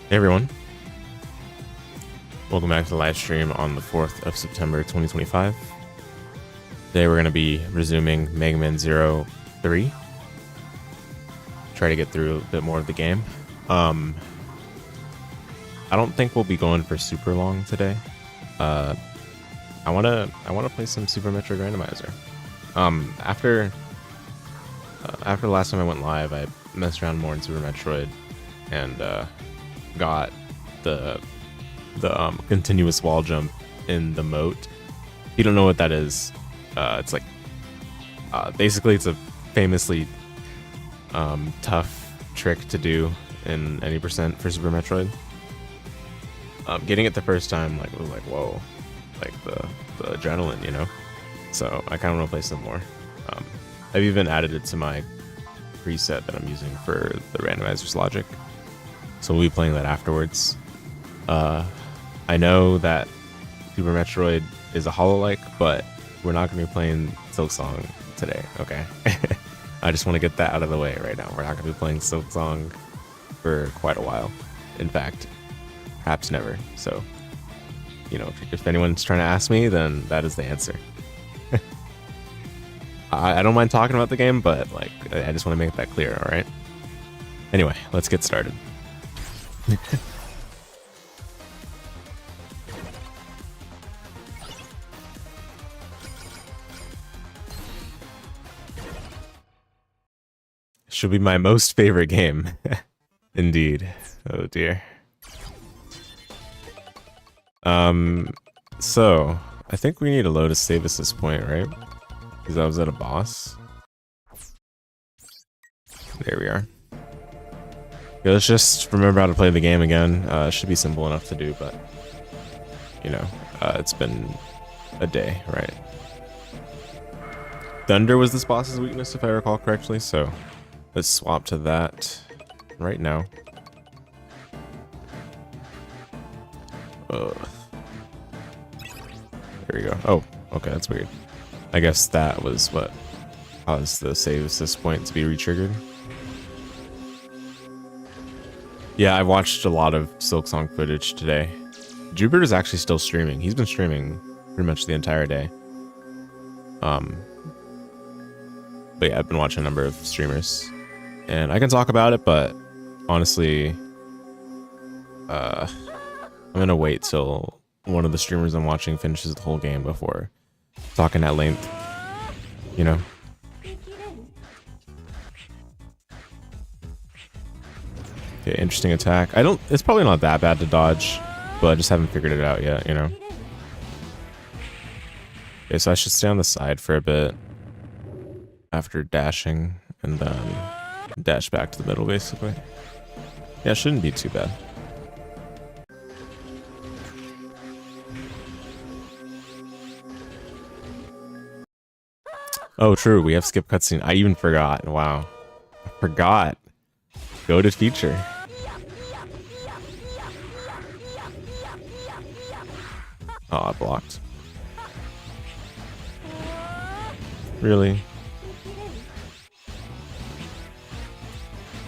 Hey everyone, welcome back to the live stream on the 4th of September 2025. Today we're going to be resuming Mega Man 03. Try to get through a bit more of the game. I don't think we'll be going for super long today. I want to play some Super Metroid Randomizer. After the last time I went live, I messed around more in Super Metroid and got the continuous wall jump in the moat. If you don't know what that is, it's like basically it's a famously tough trick to do in any percent for Super Metroid. Getting it the first time was like whoa, like the adrenaline, you know. So I kind of want to play some more. I've even added it to my preset that I'm using for the randomizer's logic, so we'll be playing that afterwards. I know that Super Metroid is a hollow-like, but we're not going to be playing Silk Song today, okay? I just want to get that out of the way right now. We're not going to be playing Silk Song for quite a while. In fact, perhaps never. So, you know, if anyone's trying to ask me, then that is the answer. I don't mind talking about the game, but like I just want to make that clear, all right? Anyway, let's get started. Should be my most favorite game. Indeed. Oh dear. So I think we need a load to save us this point, right? Because I was at a boss. There we are. Okay, let's just remember how to play the game again. It should be simple enough to do, but you know, it's been a day, right? Thunder was this boss's weakness, if I recall correctly, so let's swap to that right now. There we go. Oh, okay, that's weird. I guess that was what caused the save assist point to be re-triggered. Yeah, I watched a lot of Silk Song footage today. Jupiter's actually still streaming. He's been streaming pretty much the entire day. But yeah, I've been watching a number of streamers. And I can talk about it, but honestly, I'm gonna wait till one of the streamers I'm watching finishes the whole game before talking at length, you know. Okay, interesting attack. It's probably not that bad to dodge, but I just haven't figured it out yet, you know. Okay, so I should stay on the side for a bit after dashing and then dash back to the middle, basically. Yeah, it shouldn't be too bad. Oh, true. We have skip cutscene. I even forgot. Wow. I forgot. Go to feature. Oh, I blocked. Really?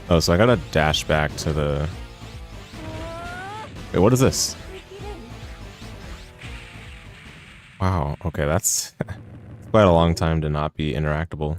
Oh, so I gotta dash back to the... Wait, what is this? Wow. Okay, that's... quite a long time to not be interactable.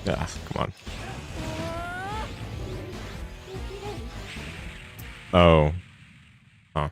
Ah, come on. Oh. Huh.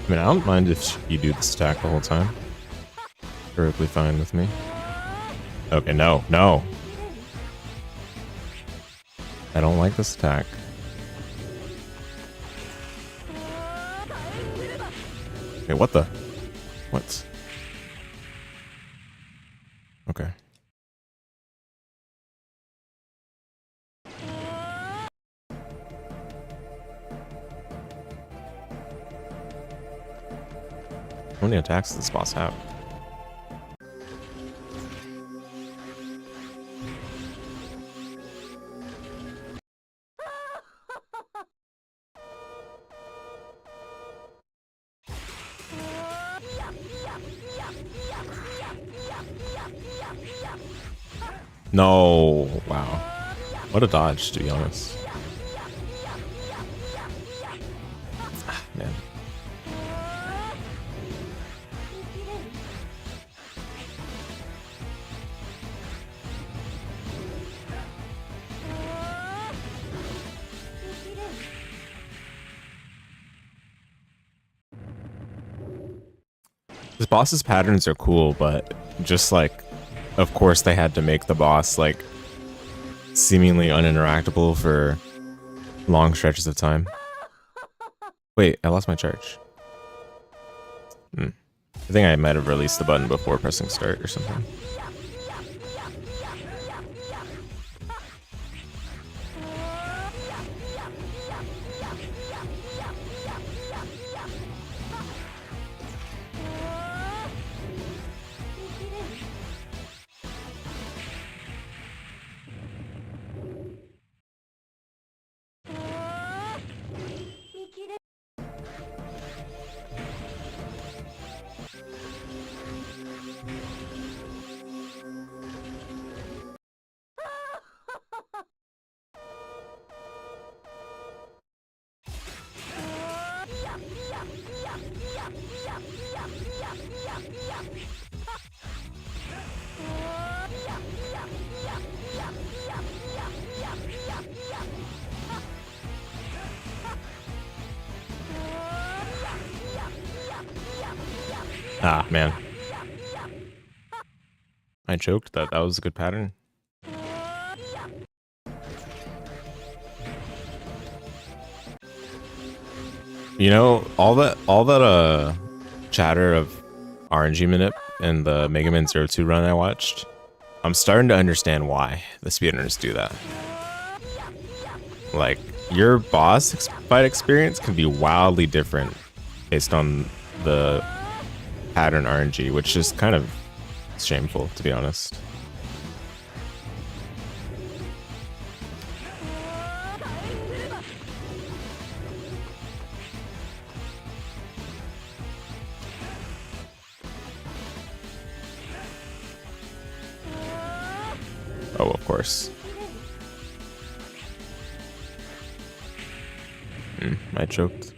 I mean, I don't mind if you do the stack the whole time. Perfectly fine with me. Okay, no, no. I don't like this attack. Okay, what the? What? Okay. How many attacks does this boss have? No, wow. What a dodge, to be honest. Ah, man. This boss's patterns are cool, but just like, of course they had to make the boss like seemingly uninteractable for long stretches of time. Wait, I lost my charge. I think I might have released the button before pressing start or something. Ah, man. I choked. That was a good pattern. You know, all that chatter of RNG manip in the Mega Man 02 run I watched, I'm starting to understand why the speedrunners do that. Like, your boss fight experience can be wildly different based on the pattern RNG, which is kind of shameful, to be honest. Oh, of course. I choked.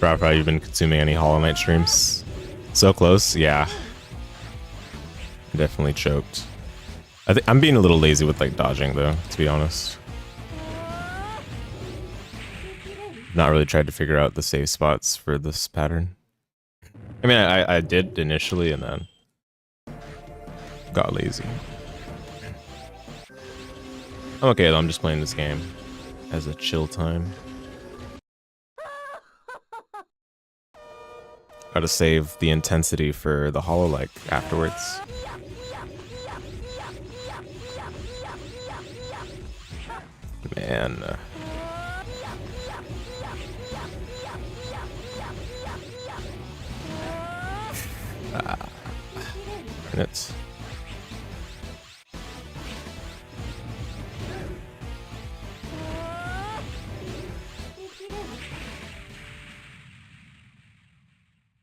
Rafa, you've been consuming any Hollow Knight streams? So close, yeah. Definitely choked. I'm being a little lazy with like dodging though, to be honest. Not really tried to figure out the safe spots for this pattern. I mean, I did initially and then got lazy. I'm okay though, I'm just playing this game as a chill time. Gotta save the intensity for the Hollow-like afterwards. Man. Minutes.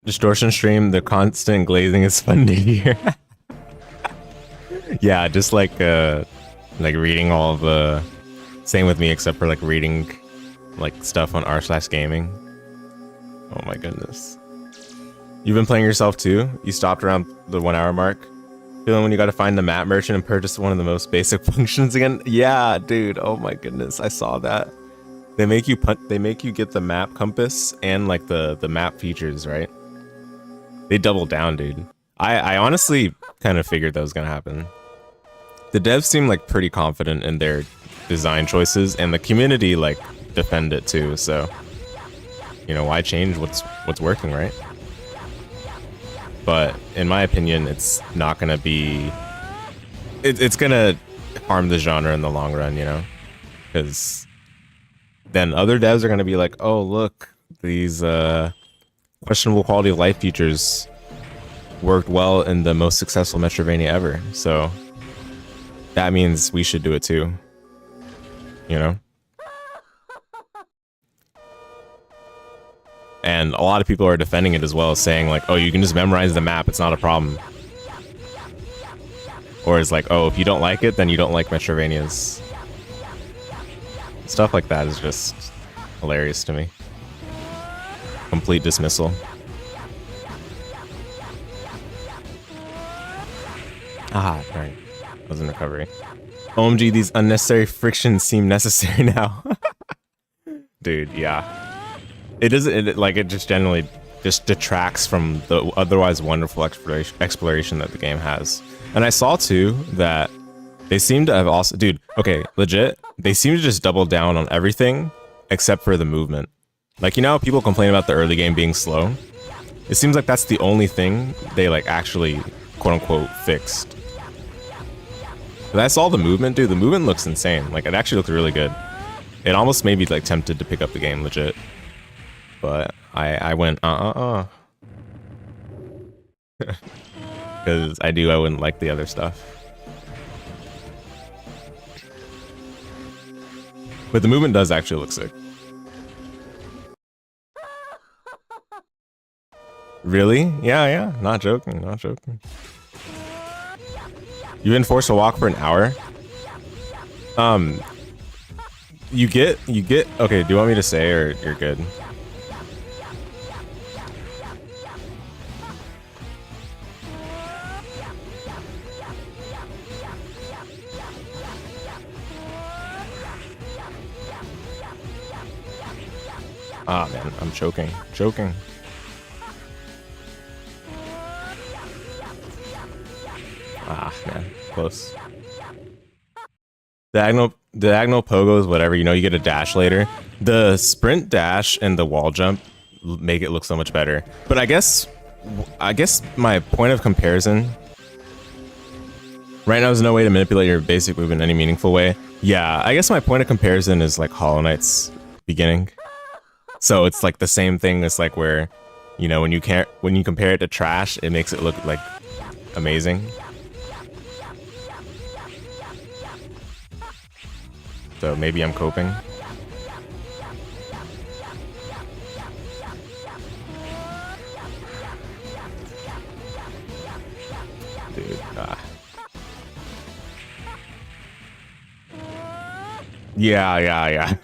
Distortion stream, the constant glazing is fun to hear. Yeah, just like reading all the same with me, except for like reading like stuff on r/gaming. Oh my goodness. You've been playing yourself too? You stopped around the 1 hour mark? Feeling when you got to find the map merchant and purchase one of the most basic functions again? Yeah, dude. Oh my goodness. I saw that. They make you get the map compass and like the map features, right? They double down, dude. I honestly kind of figured that was gonna happen. The devs seem like pretty confident in their design choices, and the community like defend it too. So, you know, why change what's working, right? But in my opinion, it's not gonna be. It's gonna harm the genre in the long run, you know, because then other devs are gonna be like, oh look, these questionable quality of life features worked well in the most successful Metroidvania ever. So that means we should do it too, you know? And a lot of people are defending it as well, saying like, oh, you can just memorize the map, it's not a problem. Or it's like, oh, if you don't like it, then you don't like Metroidvanias. Stuff like that is just hilarious to me. Complete dismissal. Ah, darn. I was in recovery. OMG, these unnecessary frictions seem necessary now. Dude, yeah. It doesn't, it just generally just detracts from the otherwise wonderful exploration that the game has. And I saw too that they seem to have also, dude, okay, legit, they seem to just double down on everything except for the movement. Like, you know, people complain about the early game being slow. It seems like that's the only thing they like actually quote unquote fixed. But I saw the movement, dude. The movement looks insane. Like, it actually looked really good. It almost made me like tempted to pick up the game, legit. But I went because I wouldn't like the other stuff. But the movement does actually look sick. Really? Yeah. Not joking. Not joking. You've been forced to walk for an hour? You get, okay, do you want me to say or you're good? Ah, man, I'm choking. Ah, man, close. Diagonal pogos, whatever, you know, you get a dash later. The sprint dash and the wall jump make it look so much better. But I guess my point of comparison right now is no way to manipulate your basic move in any meaningful way. Yeah, I guess my point of comparison is like Hollow Knight's beginning. So it's like the same thing as like where, you know, when you compare it to trash, it makes it look like amazing. So maybe I'm coping. Dude, Yeah.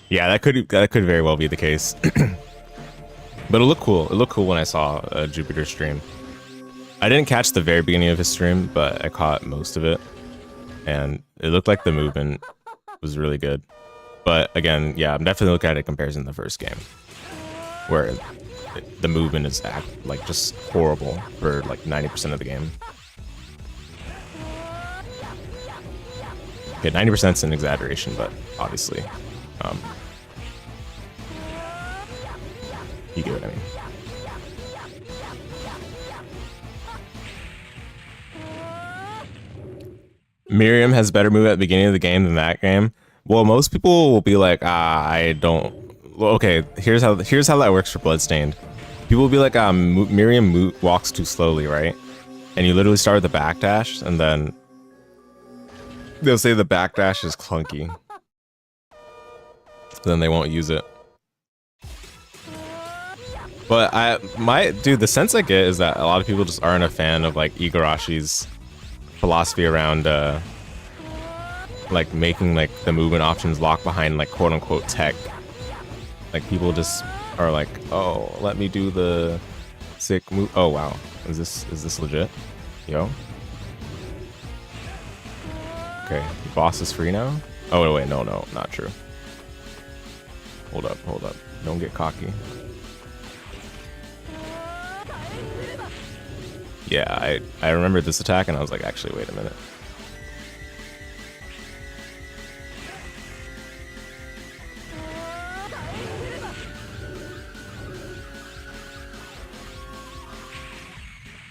Yeah, that could very well be the case. But it looked cool. It looked cool when I saw Jupiter stream. I didn't catch the very beginning of his stream, but I caught most of it. And it looked like the movement was really good. But again, yeah, I'm definitely looking at it in comparison to the first game, where the movement is like just horrible for like 90% of the game. Okay, 90% is an exaggeration, but obviously, you get what I mean. Miriam has better move at the beginning of the game than that game. Well, most people will be like, I don't. Well, okay, here's how that works for Bloodstained. People will be like, Miriam walks too slowly, right? And you literally start with the backdash, and then they'll say the backdash is clunky. Then they won't use it. But dude, the sense I get is that a lot of people just aren't a fan of like Igarashi's philosophy around like making like the movement options lock behind like quote unquote tech. Like people just are like, oh, let me do the sick move. Oh wow, is this legit? Yo. Okay, the boss is free now. Oh wait, no, not true. Hold up, don't get cocky. Yeah, I remember this attack and I was like, actually, wait a minute.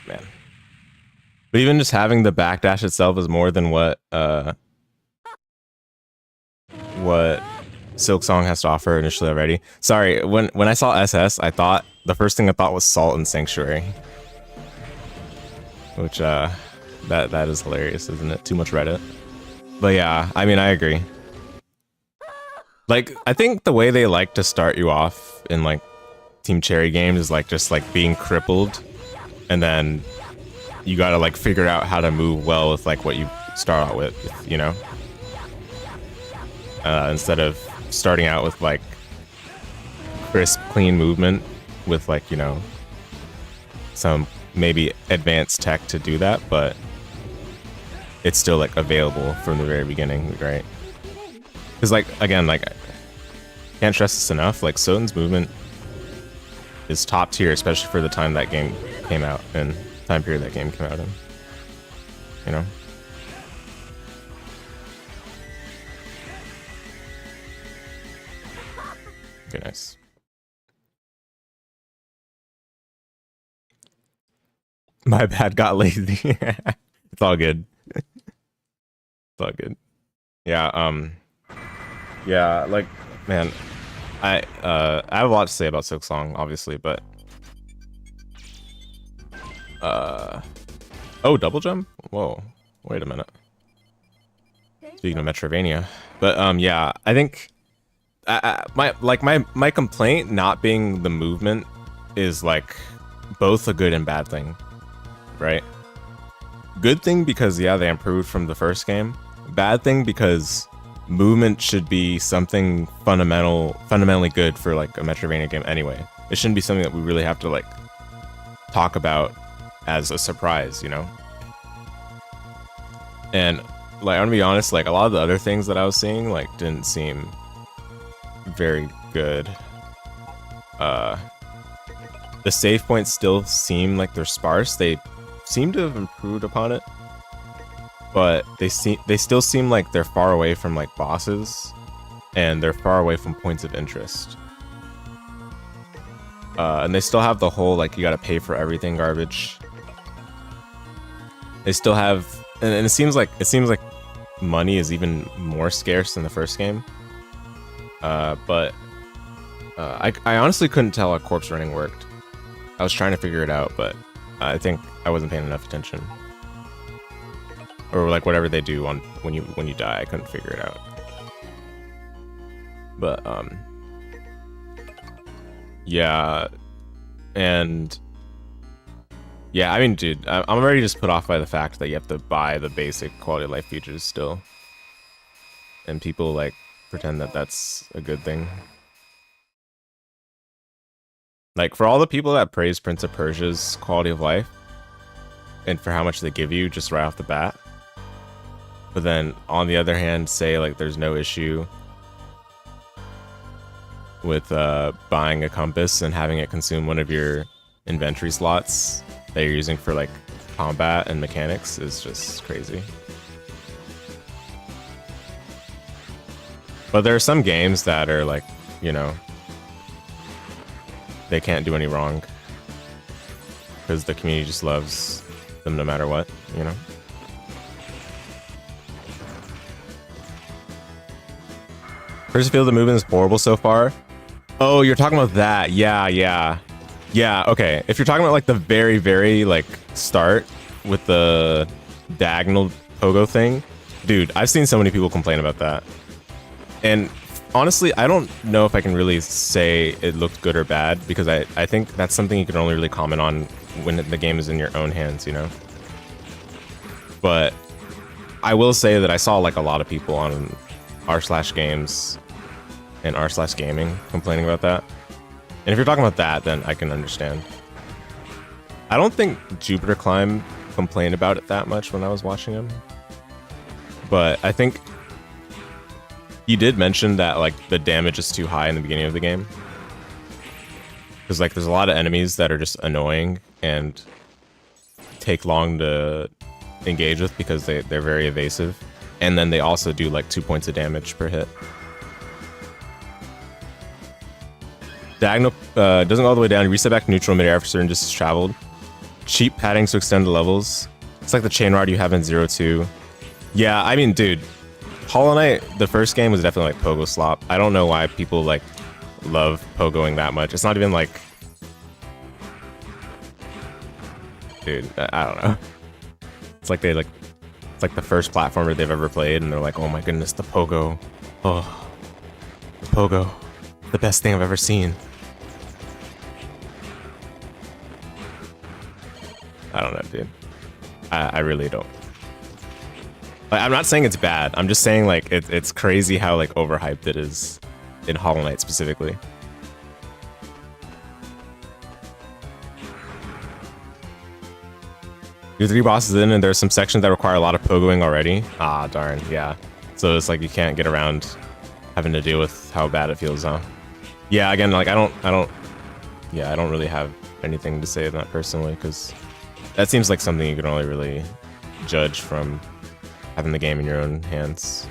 Man. But even just having the backdash itself is more than what Silksong has to offer initially already. Sorry, when I saw SS, I thought the first thing I thought was Salt and Sanctuary. Which that is hilarious, isn't it? Too much Reddit. But yeah, I mean, I agree. Like, I think the way they like to start you off in like Team Cherry games is like just like being crippled, and then you gotta like figure out how to move well with like what you start out with, you know? Instead of starting out with like crisp, clean movement with like, you know, some maybe advanced tech to do that, but it's still like available from the very beginning, right? Because like, again, like, can't stress this enough, like Soten's movement is top tier, especially for the time that game came out and time period that game came out in, you know? Okay, nice. My bad, got lazy. It's all good. It's all good. Yeah, yeah, like, man, I have a lot to say about Silksong, obviously, but oh, double jump? Whoa, wait a minute. Speaking of Metrovania, but yeah, I think my complaint not being the movement is like both a good and bad thing, right? Good thing because yeah, they improved from the first game. Bad thing because movement should be something fundamentally good for like a Metrovania game anyway. It shouldn't be something that we really have to like talk about as a surprise, you know? And like, I'm gonna be honest, like a lot of the other things that I was seeing like didn't seem very good. The save points still seem like they're sparse. They seem to have improved upon it, but they still seem like they're far away from like bosses, and they're far away from points of interest. And they still have the whole like you gotta pay for everything garbage. They still have, and it seems like money is even more scarce than the first game. But I honestly couldn't tell how corpse running worked. I was trying to figure it out, but I think I wasn't paying enough attention. Or like whatever they do on when you die, I couldn't figure it out. But yeah, and yeah, I mean, dude, I'm already just put off by the fact that you have to buy the basic quality of life features still, and people like pretend that that's a good thing. Like, for all the people that praise Prince of Persia's quality of life and for how much they give you just right off the bat, but then on the other hand say like there's no issue with buying a compass and having it consume one of your inventory slots that you're using for like combat and mechanics is just crazy. But there are some games that are like, you know, they can't do any wrong because the community just loves them no matter what, you know? First feel the movement is horrible so far. Oh, you're talking about that. Yeah, okay. If you're talking about like the very, very like start with the diagonal pogo thing, dude, I've seen so many people complain about that. And honestly, I don't know if I can really say it looked good or bad, because I think that's something you can only really comment on when the game is in your own hands, you know? But I will say that I saw like a lot of people on r/games and r/gaming complaining about that. And if you're talking about that, then I can understand. I don't think Jupiter Climb complained about it that much when I was watching him. But I think he did mention that like the damage is too high in the beginning of the game. Because like there's a lot of enemies that are just annoying and take long to engage with because they're very evasive. And then they also do like 2 points of damage per hit. Diagonal doesn't go all the way down. You reset back to neutral midair after certain distance traveled. Cheap padding to extend the levels. It's like the chain rod you have in 0-2. Yeah, I mean, dude, Hollow Knight, the first game was definitely like pogo slop. I don't know why people like love pogoing that much. It's not even like, dude, I don't know. It's like it's like the first platformer they've ever played, and they're like, oh my goodness, the pogo, oh, the pogo, the best thing I've ever seen. I don't know, dude. I really don't. Like, I'm not saying it's bad. I'm just saying like it's crazy how like overhyped it is in Hollow Knight specifically. You're 3 bosses in, and there's some sections that require a lot of pogoing already. Ah, darn, yeah. So it's like you can't get around having to deal with how bad it feels, huh? Yeah, again, like I don't really have anything to say on that personally, because that seems like something you can only really judge from having the game in your own hands,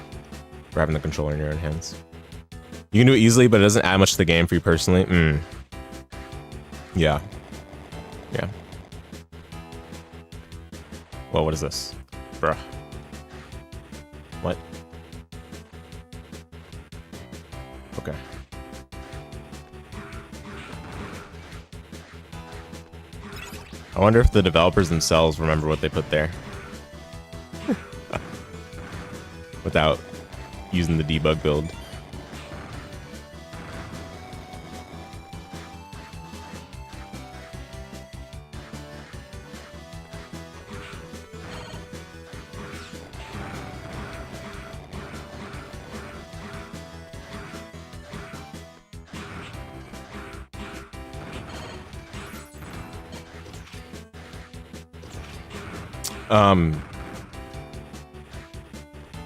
or having the controller in your own hands. You can do it easily, but it doesn't add much to the game for you personally. Yeah. Yeah. Well, what is this? Bruh. What? Okay. I wonder if the developers themselves remember what they put there. Without using the debug build.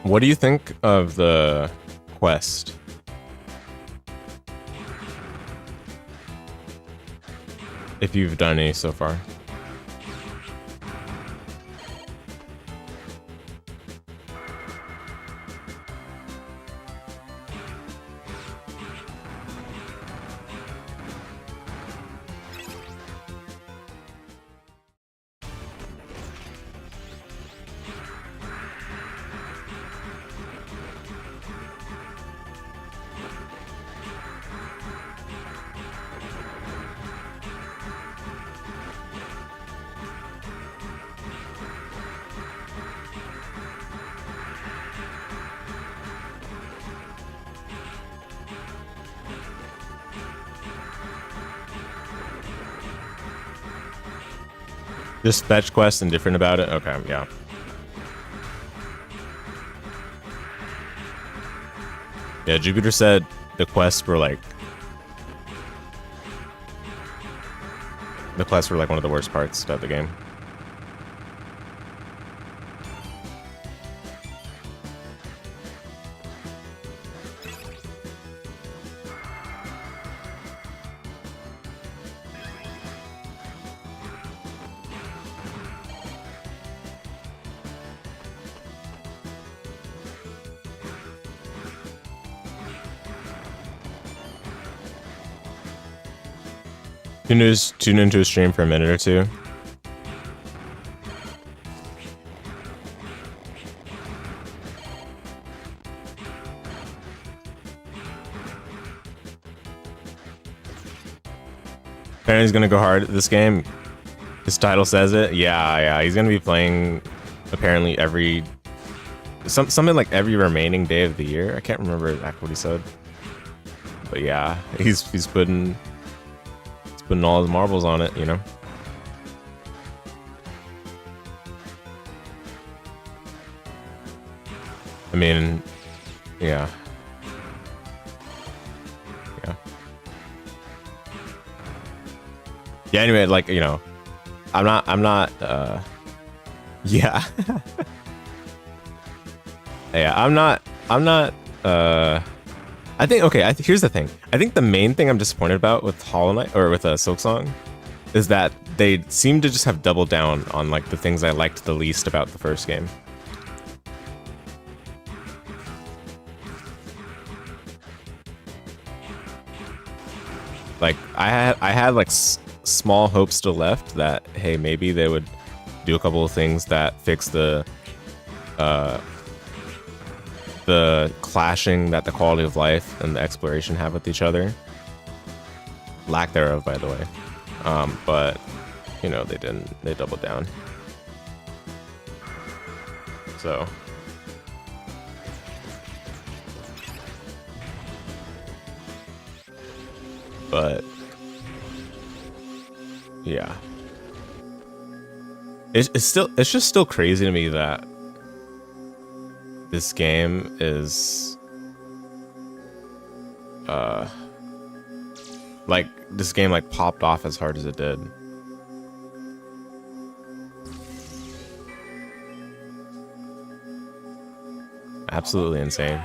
What do you think of the Quest? If you've done any so far. Just fetch quests and different about it? Okay, yeah. Yeah, Jupiter said the quests were like... The quests were like one of the worst parts about the game. Tune into a stream for a minute or two. Apparently he's gonna go hard at this game. His title says it. Yeah, he's gonna be playing apparently every something like every remaining day of the year. I can't remember exactly what he said. But yeah, he's putting all his marbles on it, you know. I mean, yeah. Yeah. Yeah, anyway, like, you know, I'm not, yeah. Yeah, I'm not, I think, okay, here's the thing. I think the main thing I'm disappointed about with Hollow Knight, or with Silksong, is that they seem to just have doubled down on, like, the things I liked the least about the first game. Like, I had like small hopes still left that, hey, maybe they would do a couple of things that fix the clashing that the quality of life and the exploration have with each other. Lack thereof, by the way. But, you know, they didn't. They doubled down. So. But, yeah. It's just still crazy to me that this game is like this game like popped off as hard as it did. Absolutely insane.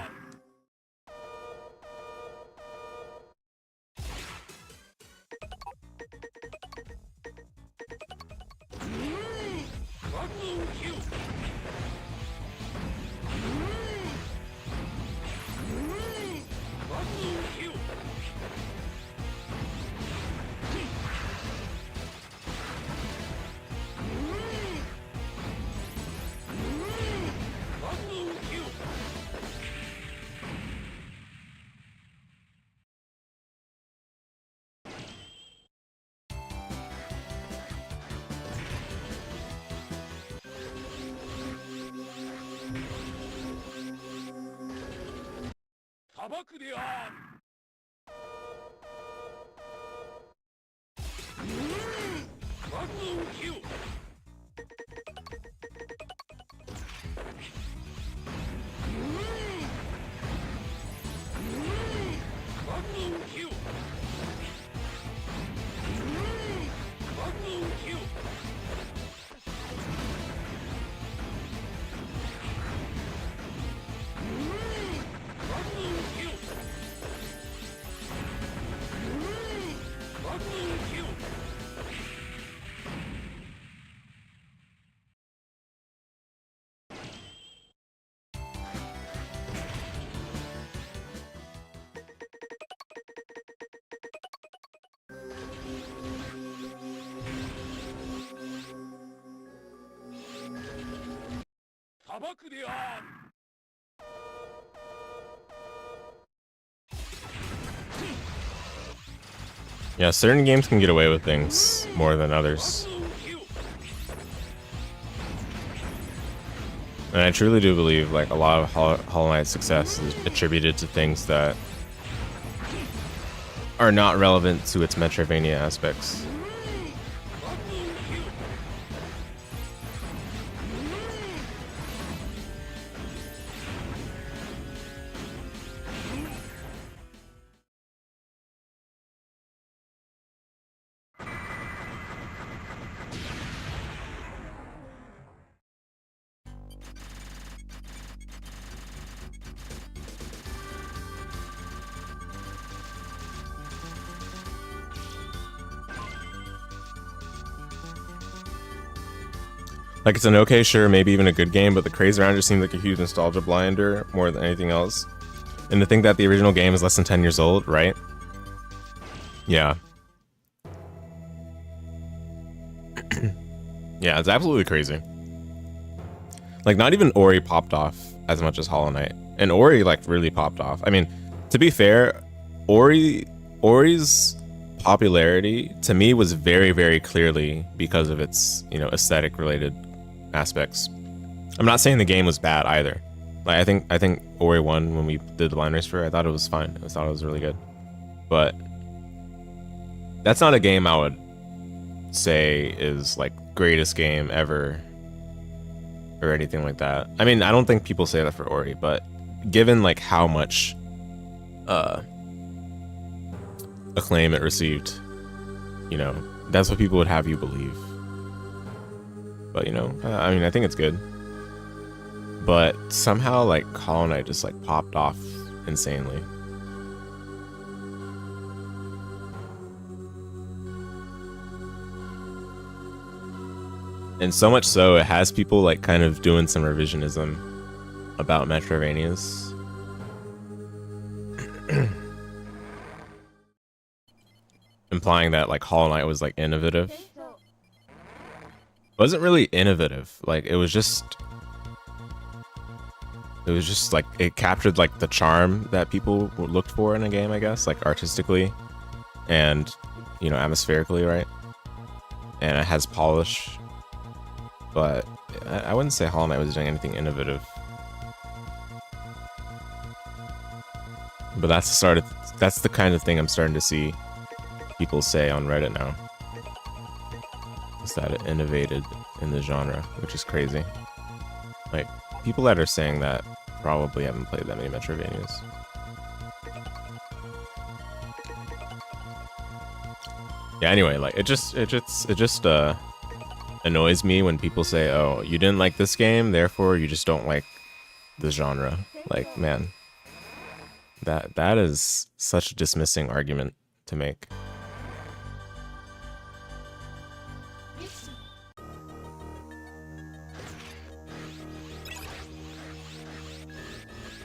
Yeah, certain games can get away with things more than others. And I truly do believe like a lot of Hollow Knight's success is attributed to things that are not relevant to its Metroidvania aspects. Like, it's an okay, sure, maybe even a good game, but the craze around it seemed like a huge nostalgia blinder more than anything else. And to think that the original game is less than 10 years old, right? Yeah. Yeah, it's absolutely crazy. Like, not even Ori popped off as much as Hollow Knight. And Ori, like, really popped off. I mean, to be fair, Ori's popularity, to me, was very, very clearly because of its, you know, aesthetic-related aspects. I'm not saying the game was bad either. Like, I think Ori 1, when we did the blind race for it, I thought it was fine. I thought it was really good. But that's not a game I would say is like greatest game ever or anything like that. I mean, I don't think people say that for Ori, but given like how much acclaim it received, you know, that's what people would have you believe. But you know, I mean, I think it's good. But somehow like Hollow Knight just like popped off insanely. And so much so, it has people like kind of doing some revisionism about Metroidvanias. Implying that like Hollow Knight was like innovative. It wasn't really innovative. Like it was just like it captured like the charm that people looked for in a game, I guess, like artistically and, you know, atmospherically, right? And it has polish. But I wouldn't say Hollow Knight was doing anything innovative. But that's the kind of thing I'm starting to see people say on Reddit now. Is that it innovated in the genre, which is crazy. Like, people that are saying that probably haven't played that many Metroidvanias. Yeah, anyway, like it just annoys me when people say, oh, you didn't like this game, therefore you just don't like the genre. Like, man, that is such a dismissing argument to make.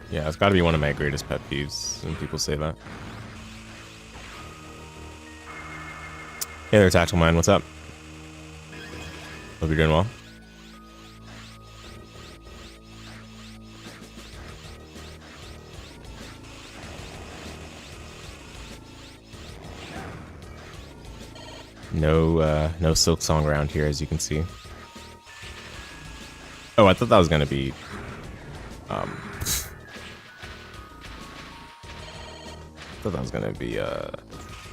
Yeah, it's got to be one of my greatest pet peeves when people say that. Hey there, Tactical Mind, what's up? Hope you're doing well. No Silk Song around here, as you can see. Oh, I thought that was gonna be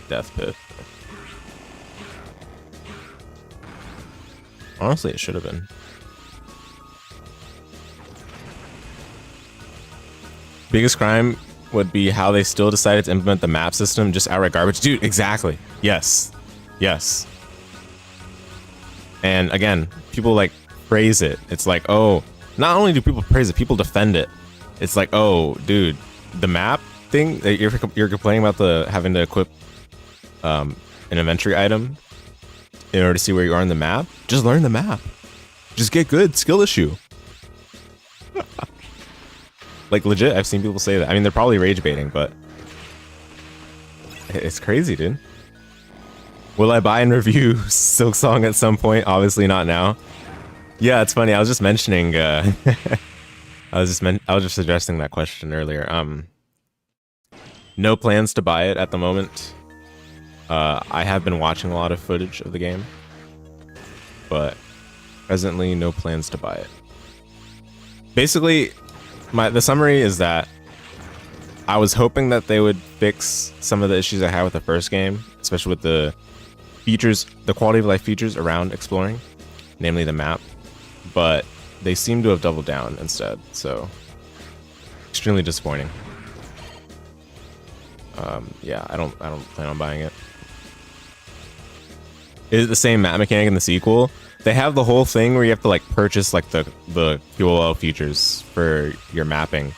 Death Pit. Honestly, it should have been. Biggest crime would be how they still decided to implement the map system, just outright garbage. Dude, exactly. Yes. Yes. And again, people like praise it. It's like, oh, not only do people praise it, people defend it. It's like, oh, dude, the map thing that you're complaining about, the having to equip an inventory item in order to see where you are on the map. Just learn the map. Just get good. Skill issue. Like legit, I've seen people say that. I mean, they're probably rage baiting, but it's crazy, dude. Will I buy and review Silk Song at some point? Obviously not now. Yeah, it's funny. I was just mentioning. I was just addressing that question earlier. No plans to buy it at the moment. I have been watching a lot of footage of the game, but presently no plans to buy it. Basically, the summary is that I was hoping that they would fix some of the issues I had with the first game, especially with the features, the quality of life features around exploring, namely the map, but they seem to have doubled down instead, so extremely disappointing. Yeah, I don't plan on buying it. Is it the same map mechanic in the sequel? They have the whole thing where you have to like purchase like the QOL features for your mapping.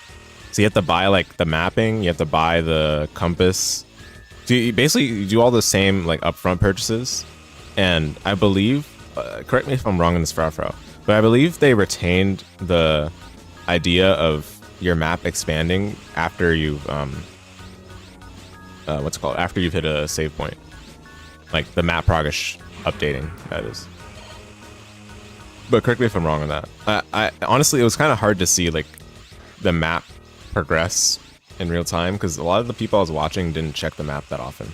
So you have to buy like the mapping, you have to buy the compass. So you basically do all the same like upfront purchases. And I believe, correct me if I'm wrong in this, Frau, but I believe they retained the idea of your map expanding after you've what's it called? After you've hit a save point. Like the map progress updating, that is. But correct me if I'm wrong on that. I honestly, it was kind of hard to see like the map progress in real time because a lot of the people I was watching didn't check the map that often.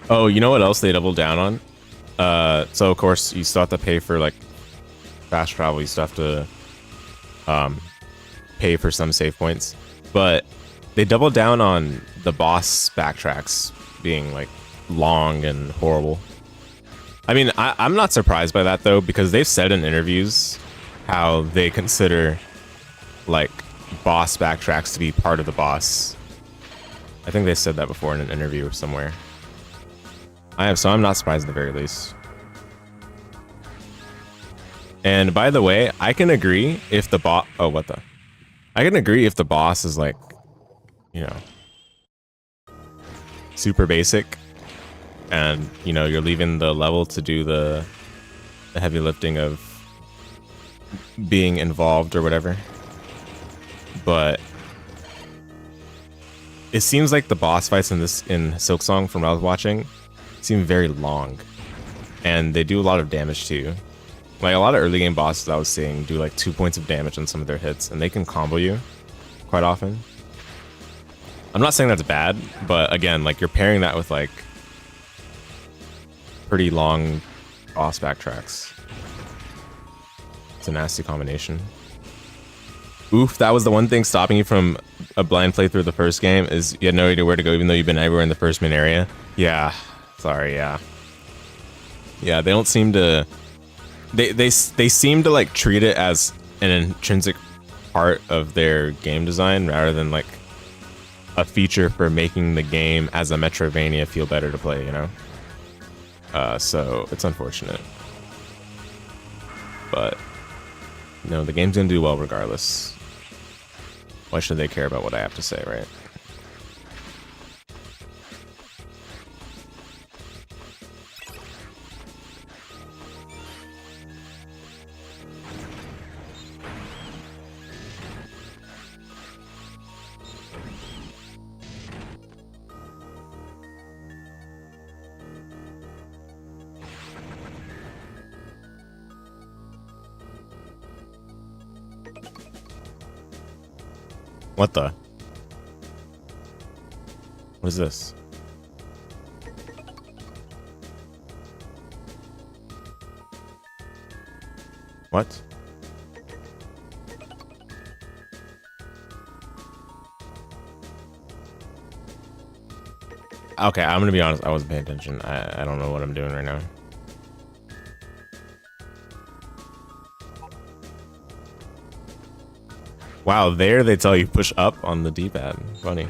Oh, you know what else they doubled down on? So of course you still have to pay for like fast travel. You still have to pay for some save points, but they doubled down on the boss backtracks being like long and horrible. I mean, I'm not surprised by that though, because they've said in interviews how they consider like boss backtracks to be part of the boss. I think they said that before in an interview somewhere. So I'm not surprised at the very least. And by the way, I can agree if the boss, I can agree if the boss is like, you know, super basic and, you know, you're leaving the level to do the heavy lifting of being involved or whatever. But it seems like the boss fights in Silksong from what I was watching seem very long, and they do a lot of damage too. Like a lot of early game bosses I was seeing do like 2 points of damage on some of their hits, and they can combo you quite often. I'm not saying that's bad, but again, like you're pairing that with like pretty long boss backtracks. It's a nasty combination. Oof, that was the one thing stopping you from a blind playthrough of the first game, is you had no idea where to go even though you've been everywhere in the first main area. Yeah, sorry, yeah. Yeah, they don't seem to... They seem to like treat it as an intrinsic part of their game design rather than like a feature for making the game as a Metroidvania feel better to play, you know? So it's unfortunate. But, you know, the game's gonna do well regardless. Why should they care about what I have to say, right? What the? What is this? What? Okay, I'm gonna be honest, I wasn't paying attention. I don't know what I'm doing right now. Wow, there they tell you push up on the D-pad. Funny.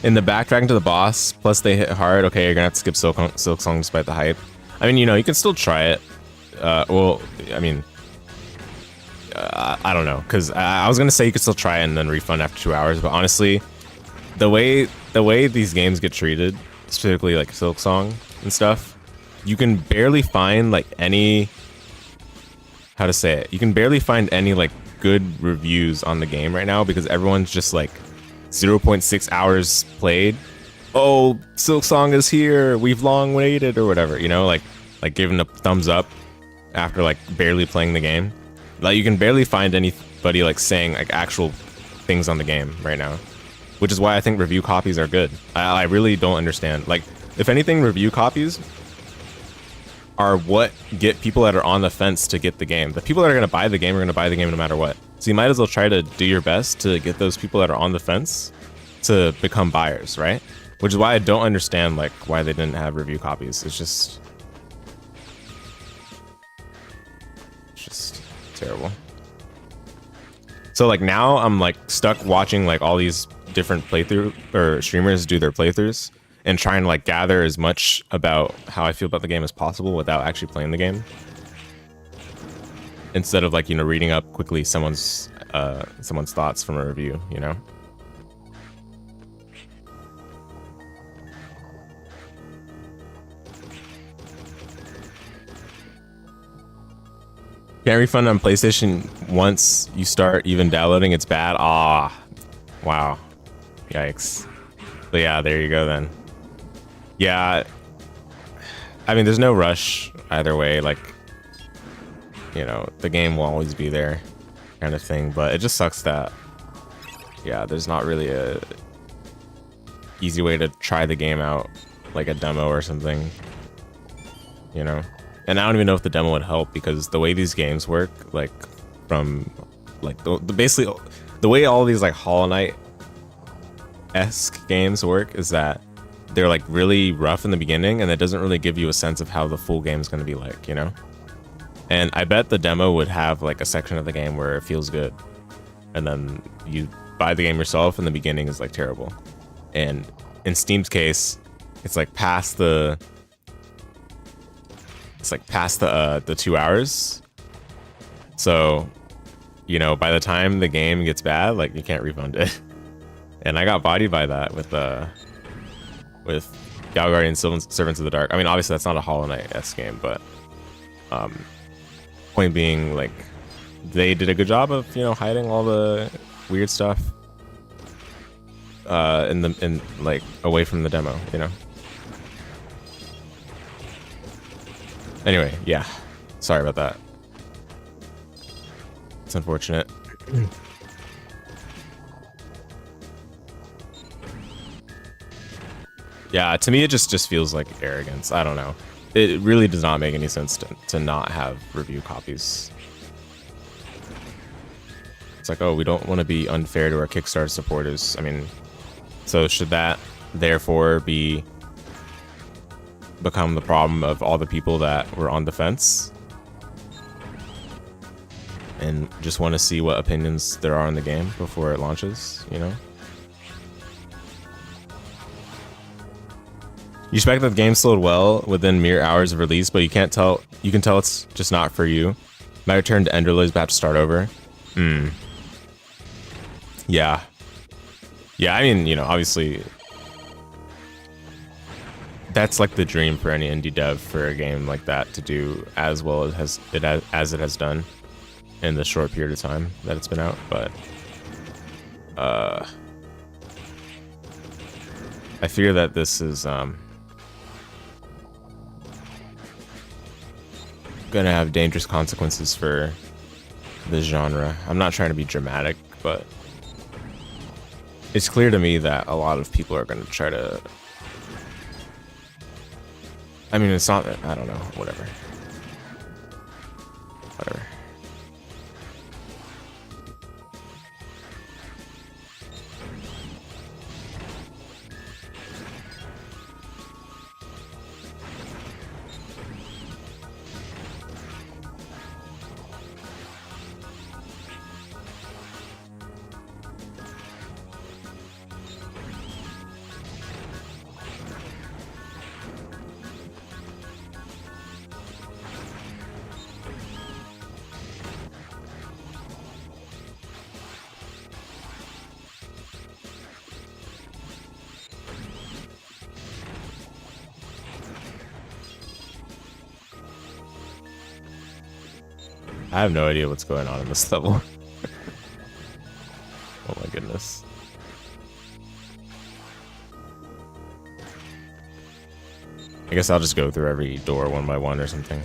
In the backtracking to the boss, plus they hit hard, okay, you're gonna have to skip Silksong despite the hype. I mean, you know, you can still try it. Well, I mean, I don't know, because I was gonna say you could still try it and then refund after 2 hours, but honestly, the way these games get treated, specifically like Silksong and stuff, you can barely find like any, how to say it, you can barely find any like good reviews on the game right now because everyone's just like 0.6 hours played. Oh, Silksong is here, we've long waited, or whatever, you know, like giving a thumbs up after like barely playing the game. Like you can barely find anybody like saying like actual things on the game right now, which is why I think review copies are good. I really don't understand. Like, if anything, review copies are what get people that are on the fence to get the game. The people that are going to buy the game are going to buy the game no matter what. So you might as well try to do your best to get those people that are on the fence to become buyers, right? Which is why I don't understand like why they didn't have review copies. It's just terrible. So like now I'm like stuck watching like all these different playthrough or streamers do their playthroughs and trying to like gather as much about how I feel about the game as possible without actually playing the game, instead of like, you know, reading up quickly someone's thoughts from a review, you know. Can't refund on PlayStation once you start even downloading. It's bad. Ah, wow, yikes. But yeah, there you go then. Yeah, I mean, there's no rush either way. Like, you know, the game will always be there, kind of thing. But it just sucks that, yeah, there's not really a easy way to try the game out like a demo or something, you know. And I don't even know if the demo would help, because the way these games work, like from like the basically the way all these like Hollow Knight-esque games work is that they're like really rough in the beginning, and it doesn't really give you a sense of how the full game is going to be like, you know. And I bet the demo would have like a section of the game where it feels good, and then you buy the game yourself and the beginning is like terrible. And in Steam's case, it's like past the 2 hours. So, you know, by the time the game gets bad, like you can't refund it. And I got bodied by that with Gal Guardian Servants of the Dark. I mean, obviously that's not a Hollow Knight-esque game, but point being, like, they did a good job of, you know, hiding all the weird stuff in like away from the demo, you know. Anyway, yeah, sorry about that. It's unfortunate. Yeah, to me it just feels like arrogance. I don't know. It really does not make any sense to not have review copies. It's like, oh, we don't want to be unfair to our Kickstarter supporters. I mean, so should that therefore become the problem of all the people that were on the fence and just want to see what opinions there are in the game before it launches, you know? You expect that the game sold well within mere hours of release, but you can tell it's just not for you. My return to Enderley is about to start over. Yeah. Yeah, I mean, you know, obviously that's like the dream for any indie dev, for a game like that to do as well as it has done in the short period of time that it's been out. But I fear that this is gonna have dangerous consequences for this genre. I'm not trying to be dramatic, but it's clear to me that a lot of people are gonna try to, I mean, it's not, I don't know, whatever. I have no idea what's going on in this level. Oh my goodness. I guess I'll just go through every door one by one or something.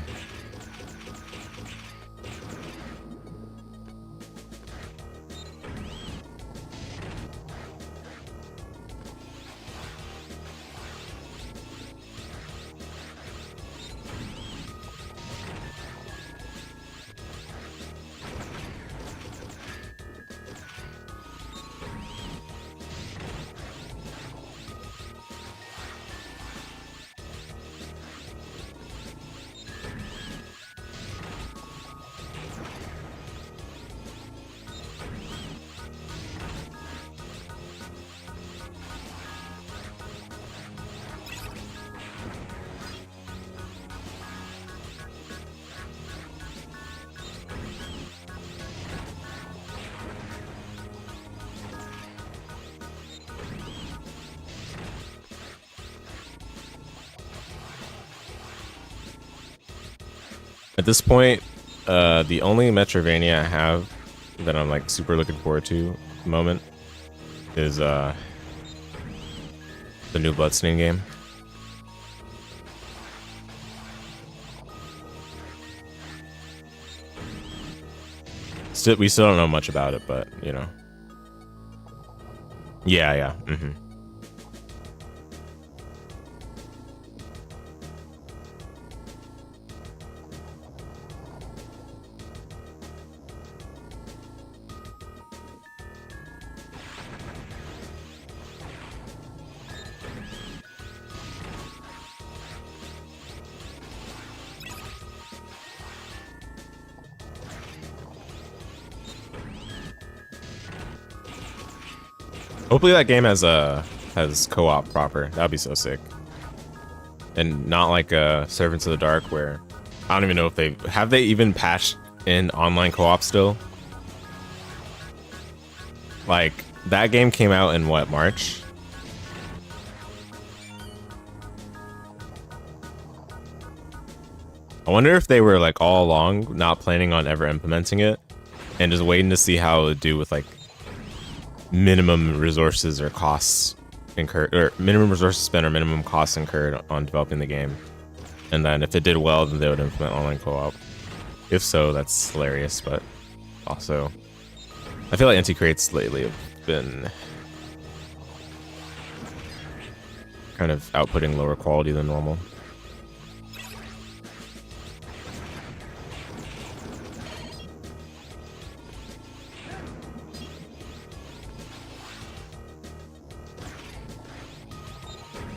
At this point, the only Metroidvania I have that I'm like super looking forward to at the moment is the new Bloodstained game. We still don't know much about it, but you know. Yeah. Hopefully that game has co-op proper. That'd be so sick. And not like Servants of the Dark, where I don't even know if they even patched in online co-op still. Like that game came out in what, March? I wonder if they were like all along not planning on ever implementing it and just waiting to see how it would do with like minimum resources or costs incurred, or minimum resources spent or minimum costs incurred on developing the game. And then if it did well, then they would implement online co-op. If so, that's hilarious, but also I feel like anti-crates lately have been kind of outputting lower quality than normal.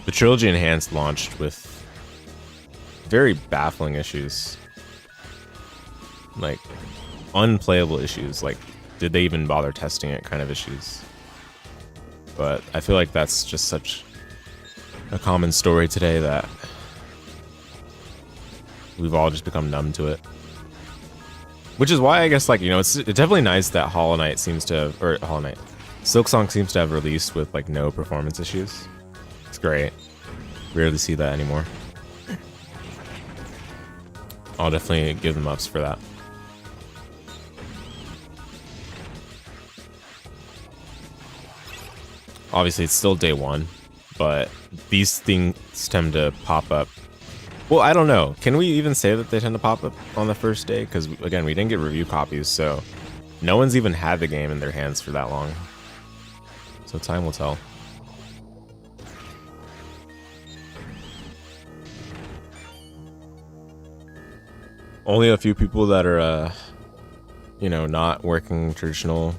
The Trilogy Enhanced launched with very baffling issues. Like, unplayable issues. Like, did they even bother testing it kind of issues. But I feel like that's just such a common story today that we've all just become numb to it. Which is why I guess, like, you know, it's definitely nice that Hollow Knight seems to have, or Hollow Knight, Silksong seems to have released with, like, no performance issues. It's great. Rarely see that anymore. I'll definitely give them ups for that. Obviously, it's still day one, but these things tend to pop up. Well, I don't know. Can we even say that they tend to pop up on the first day? Because, again, we didn't get review copies, so no one's even had the game in their hands for that long. So time will tell. Only a few people that are, you know, not working traditional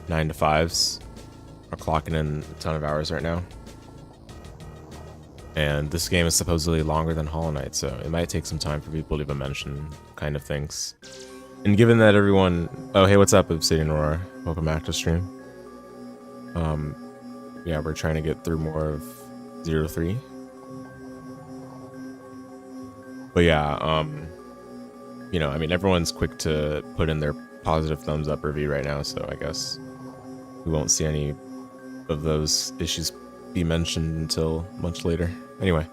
9-to-5s are clocking in a ton of hours right now. And this game is supposedly longer than Hollow Knight, so it might take some time for people to even mention kind of things. And given that everyone... Oh, hey, what's up, Obsidian Aurora? Welcome back to stream. Yeah, we're trying to get through more of 0-3. But yeah, you know, I mean, everyone's quick to put in their positive thumbs up review right now, so I guess we won't see any of those issues be mentioned until much later. Anyway,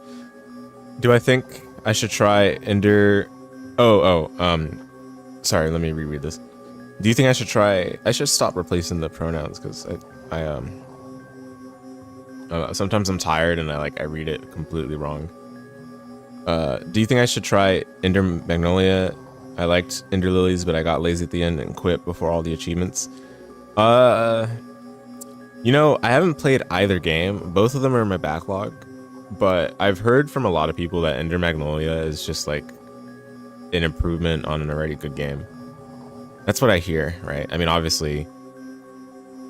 do I think I should try Ender... Sorry, let me reread this. Do you think I should try... I should stop replacing the pronouns, because sometimes I'm tired and I read it completely wrong. Do you think I should try Ender Magnolia? I liked Ender Lilies, but I got lazy at the end and quit before all the achievements. You know, I haven't played either game. Both of them are in my backlog, but I've heard from a lot of people that Ender Magnolia is just like an improvement on an already good game. That's what I hear, right? I mean, obviously,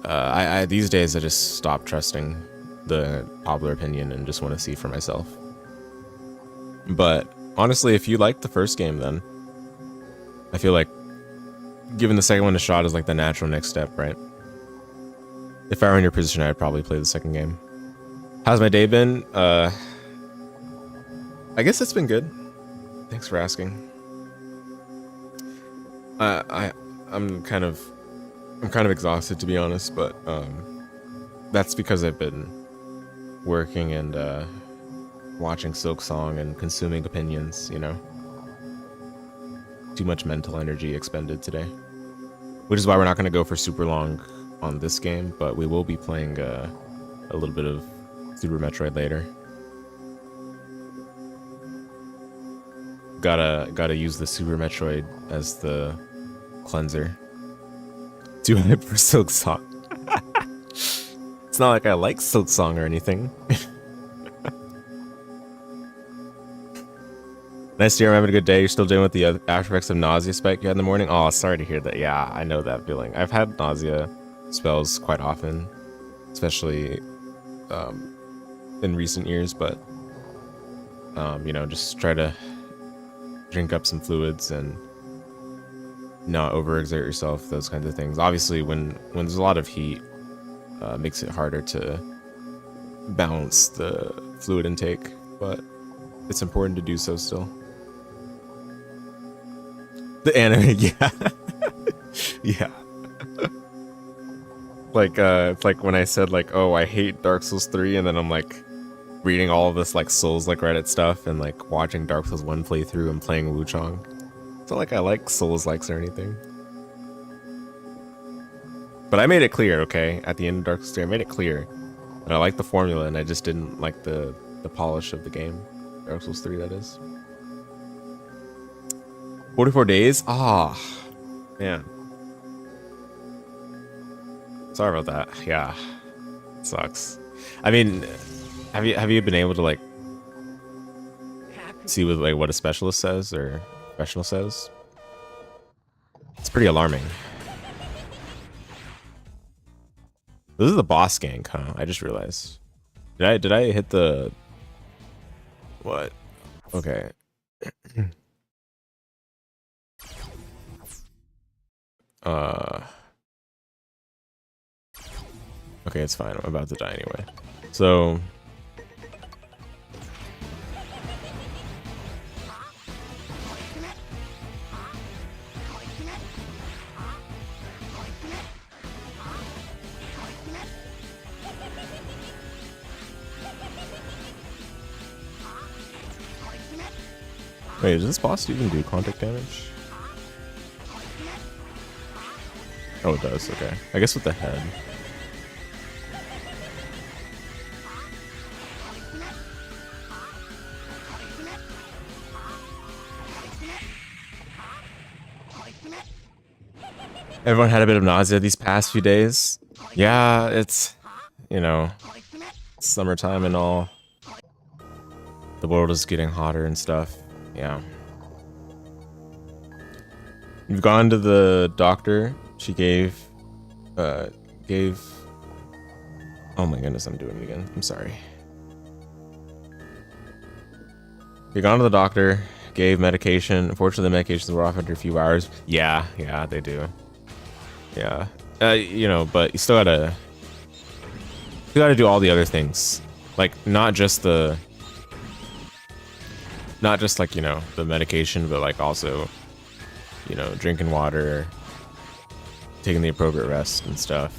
I these days I just stop trusting the popular opinion and just want to see for myself. But honestly, if you liked the first game, then I feel like giving the second one a shot is like the natural next step, right? If I were in your position, I'd probably play the second game. How's my day been? I guess it's been good. Thanks for asking. I'm kind of exhausted, to be honest, but that's because I've been working and watching Silksong and consuming opinions, you know. Too much mental energy expended today. Which is why we're not going to go for super long on this game, but we will be playing a little bit of Super Metroid later. Gotta use the Super Metroid as the cleanser. Too hype for Silksong. It's not like I like Silksong or anything. Nice to hear I'm having a good day. You're still dealing with the after effects of nausea spike you had in the morning? Oh, sorry to hear that. Yeah, I know that feeling. I've had nausea spells quite often, especially in recent years, but you know, just try to drink up some fluids and not overexert yourself, those kinds of things. Obviously, when there's a lot of heat, makes it harder to balance the fluid intake, but it's important to do so still. The anime, yeah. Yeah. Like it's like when I said like, oh, I hate Dark Souls 3, and then I'm like reading all of this like Souls like Reddit stuff and like watching Dark Souls 1 playthrough and playing Wuchang. It's not like I like Souls likes or anything. But I made it clear, okay? At the end of Dark Souls 3, I made it clear that I like the formula and I just didn't like the polish of the game. Dark Souls 3, that is. 44 days? Ah, man. Sorry about that. Yeah, it sucks. I mean, have you been able to like see with like what a specialist says or professional says? It's pretty alarming. This is the boss gank, huh? I just realized. Did I hit the what? Okay. Okay, it's fine. I'm about to die anyway. So wait, does this boss even do contact damage? Oh, it does. Okay. I guess with the head. Everyone had a bit of nausea these past few days. Yeah, it's, you know, it's summertime and all. The world is getting hotter and stuff. Yeah. You've gone to the doctor. She gave, oh my goodness, I'm doing it again. I'm sorry. You've gone to the doctor, gave medication. Unfortunately, the medications were off after a few hours. Yeah, they do. Yeah, you know, but you still gotta do all the other things, like not just like, you know, the medication, but like also, you know, drinking water, taking the appropriate rest and stuff,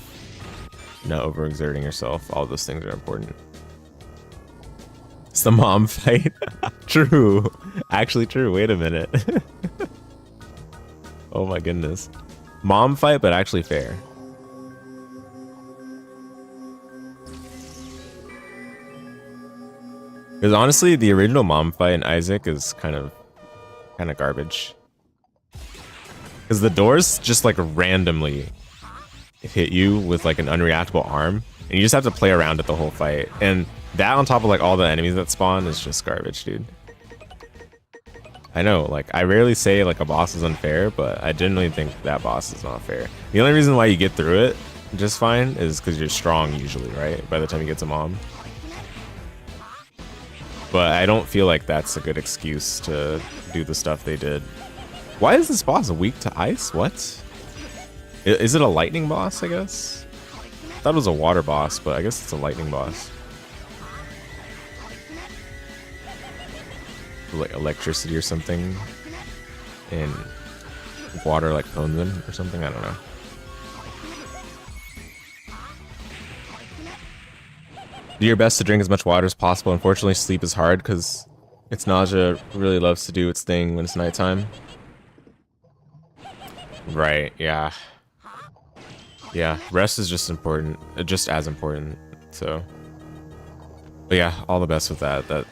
not overexerting yourself. All those things are important. It's the mom fight. True, actually true. Wait a minute. Oh my goodness. Mom fight, but actually fair. Because honestly, the original mom fight in Isaac is kind of garbage. Because the doors just like randomly hit you with like an unreactable arm, and you just have to play around it the whole fight. And that on top of like all the enemies that spawn is just garbage, dude. I know, like, I rarely say, like, a boss is unfair, but I genuinely think that boss is not fair. The only reason why you get through it just fine is because you're strong, usually, right? By the time you get to mom. But I don't feel like that's a good excuse to do the stuff they did. Why is this boss weak to ice? What? Is it a lightning boss, I guess? I thought it was a water boss, but I guess it's a lightning boss. Like electricity or something, and water like owns them or something. I don't know. Do your best to drink as much water as possible. Unfortunately, sleep is hard because its nausea really loves to do its thing when it's nighttime. Right, yeah. Yeah, rest is just important, just as important, so. But yeah, all the best with that. It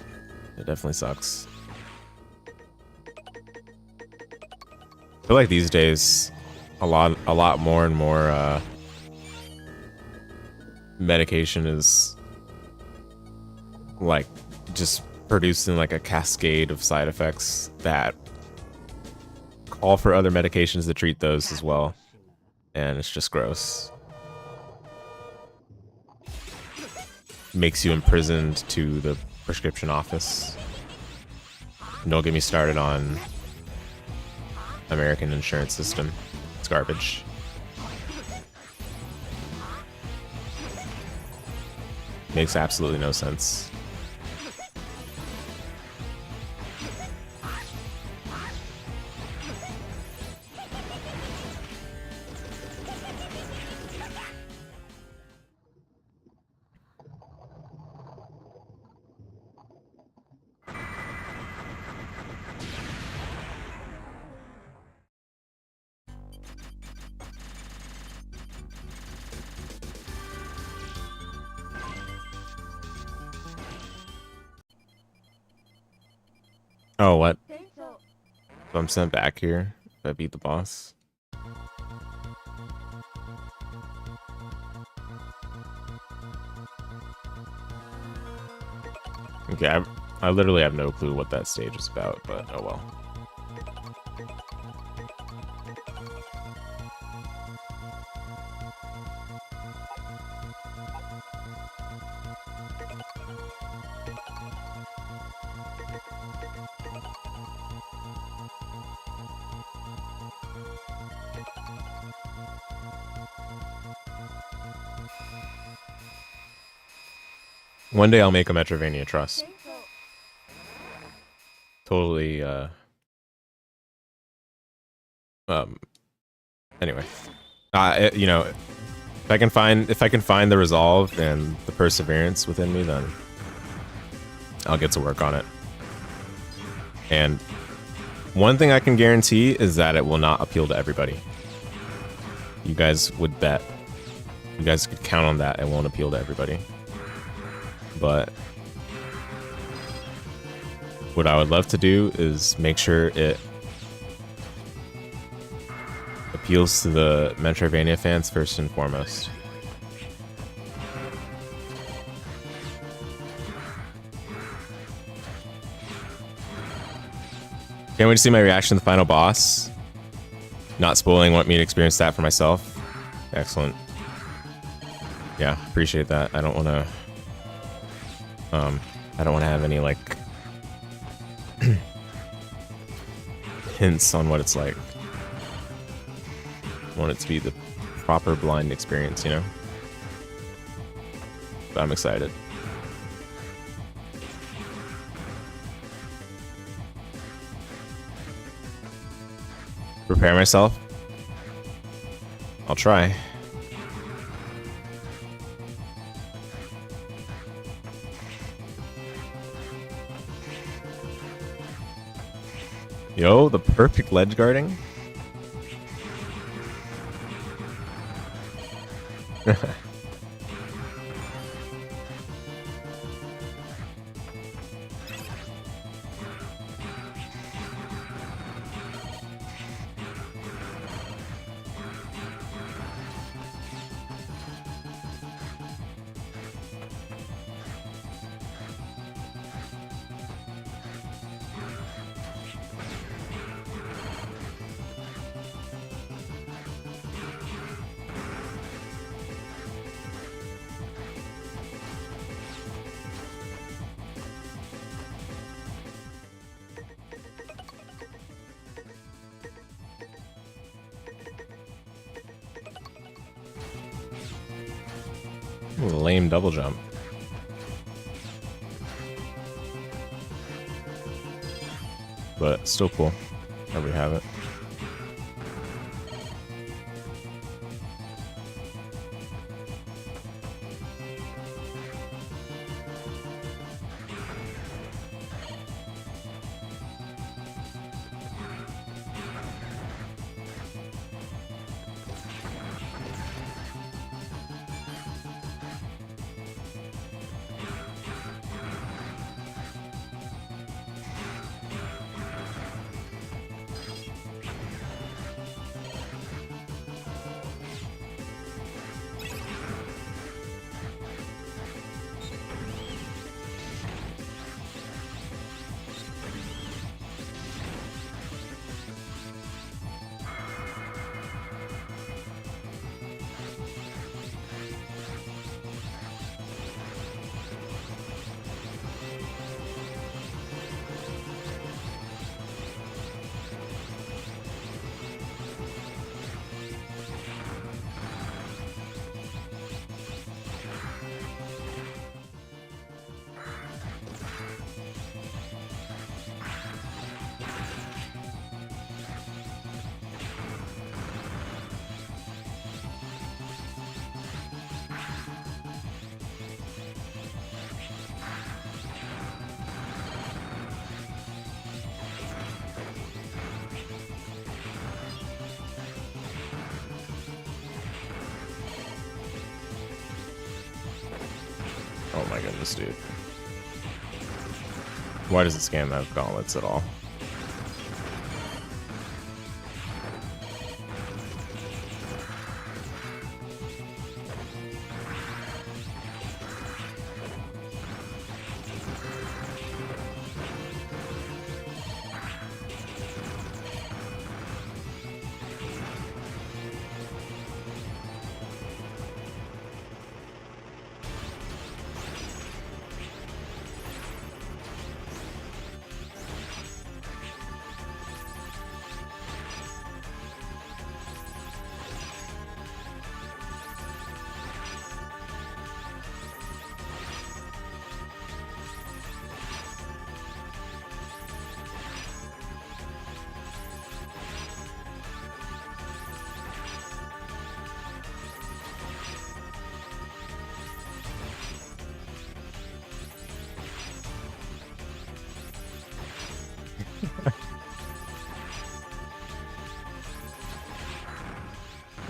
definitely sucks. I feel like these days, a lot more and more medication is like just producing like a cascade of side effects that call for other medications to treat those as well, and it's just gross. Makes you imprisoned to the prescription office. And don't get me started on American insurance system. It's garbage. Makes absolutely no sense. Oh, what? So I'm sent back here if I beat the boss. Okay, I literally have no clue what that stage is about, but oh well. One day I'll make a Metrovania, trust. Totally, anyway. You know, if I can find the resolve and the perseverance within me, then I'll get to work on it. And one thing I can guarantee is that it will not appeal to everybody. You guys would bet. You guys could count on that. It won't appeal to everybody. But what I would love to do is make sure it appeals to the Metrovania fans first and foremost. Can't wait to see my reaction to the final boss. Not spoiling, want me to experience that for myself. Excellent. Yeah, appreciate that. I don't want to have any like hints on what it's like. I want it to be the proper blind experience, you know? But I'm excited. Prepare myself? I'll try. Yo, the perfect ledge guarding? Ooh, lame double jump. But still cool. There we have it. Oh my goodness, dude. Why does this game have gauntlets at all?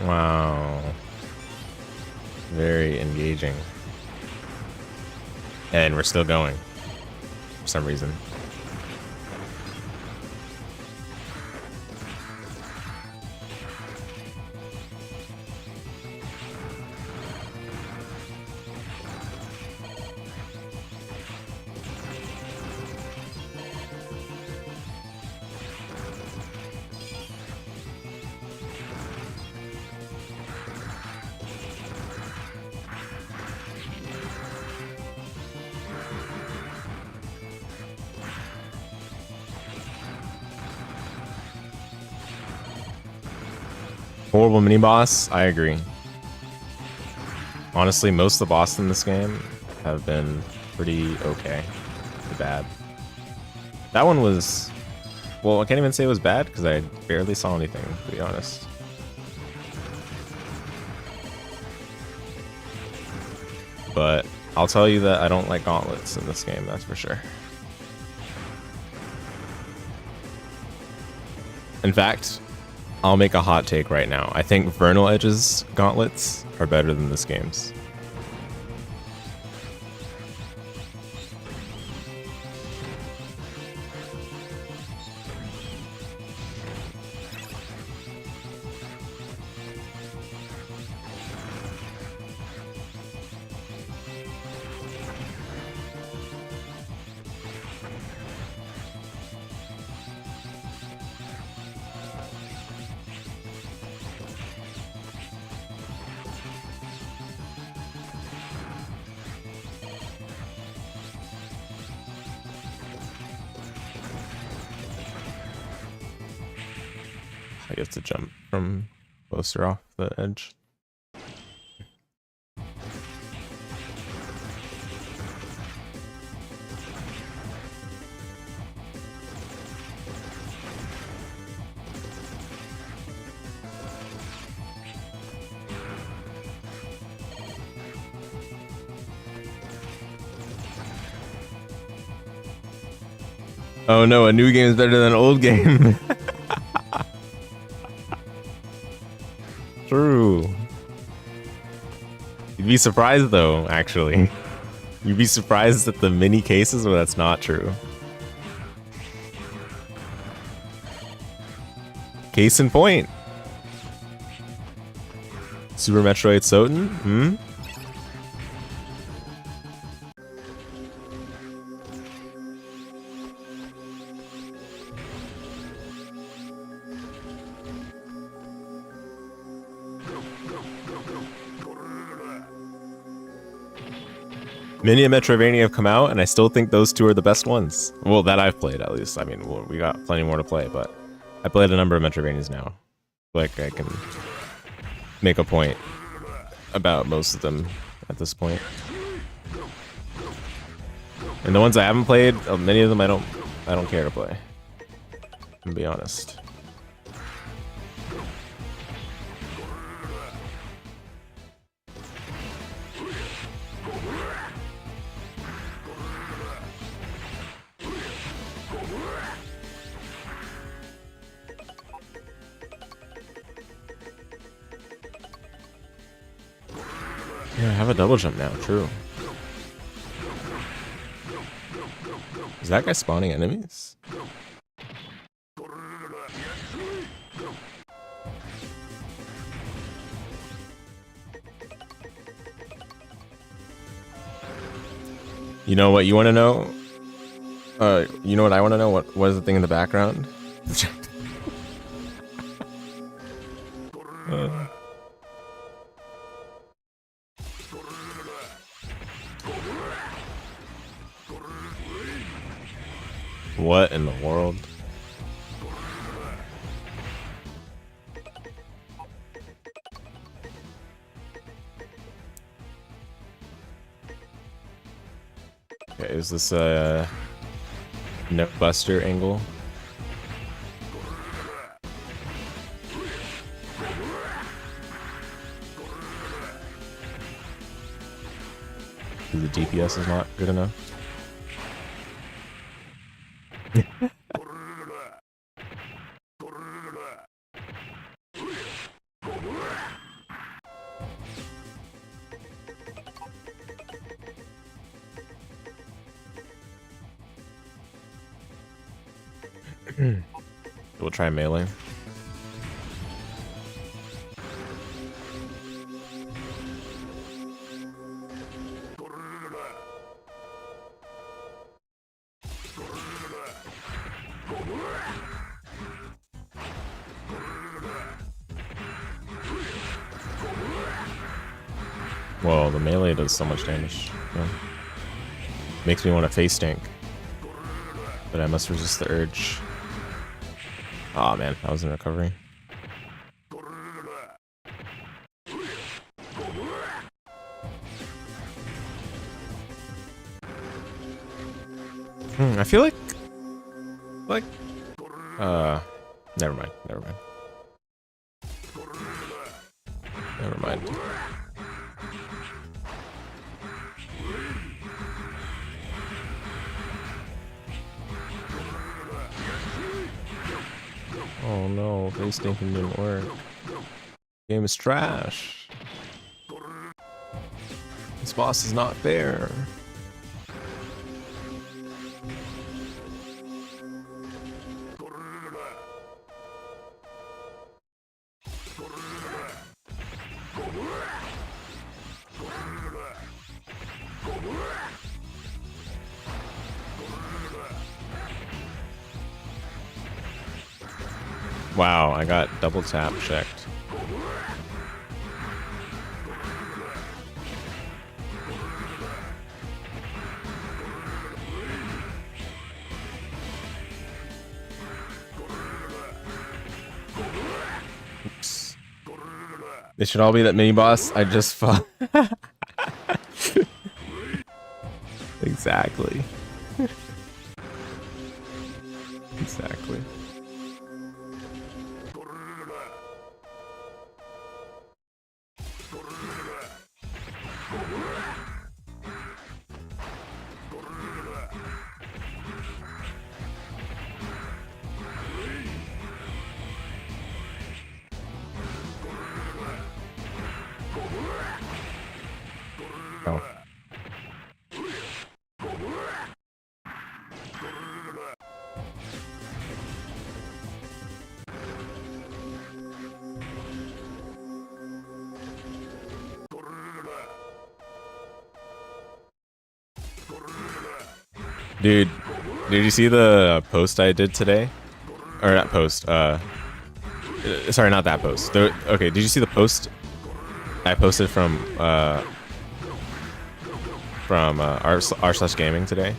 Wow. Very engaging. And we're still going. For some reason. Horrible mini boss, I agree. Honestly, most of the bosses in this game have been pretty okay. Pretty bad. That one was... Well, I can't even say it was bad because I barely saw anything, to be honest. But I'll tell you that I don't like gauntlets in this game, that's for sure. In fact, I'll make a hot take right now. I think Vernal Edge's gauntlets are better than this game's. I guess to jump from closer off the edge. Oh no, a new game is better than an old game. True. You'd be surprised though, actually. You'd be surprised at the many cases where that's not true. Case in point. Super Metroid Soten? Hmm? Many a Metroidvania have come out, and I still think those two are the best ones. Well, that I've played, at least. I mean, well, we got plenty more to play, but I played a number of Metroidvanias now. Like, I can make a point about most of them at this point. And the ones I haven't played, many of them I don't care to play. To be honest. Yeah, I have a double jump now, true. that guy spawning enemies? You know what you want to know? You know what I want to know? What is the thing in the background? What in the world? Okay, is this a neck buster angle? The DPS is not good enough. We'll try melee. Whoa, the melee does so much damage. Yeah. Makes me want to face tank. But I must resist the urge. Aw, man, I was in recovery. I feel like, never mind. Oh no, face tanking didn't work. Game is trash. This boss is not fair. Wow, I got double tap checked. Oops. They should all be that mini boss I just fought. Exactly. Exactly. Oh. Dude, did you see the post I did today? Or not post, sorry, not that post. Okay, did you see the post I posted from r/gaming today?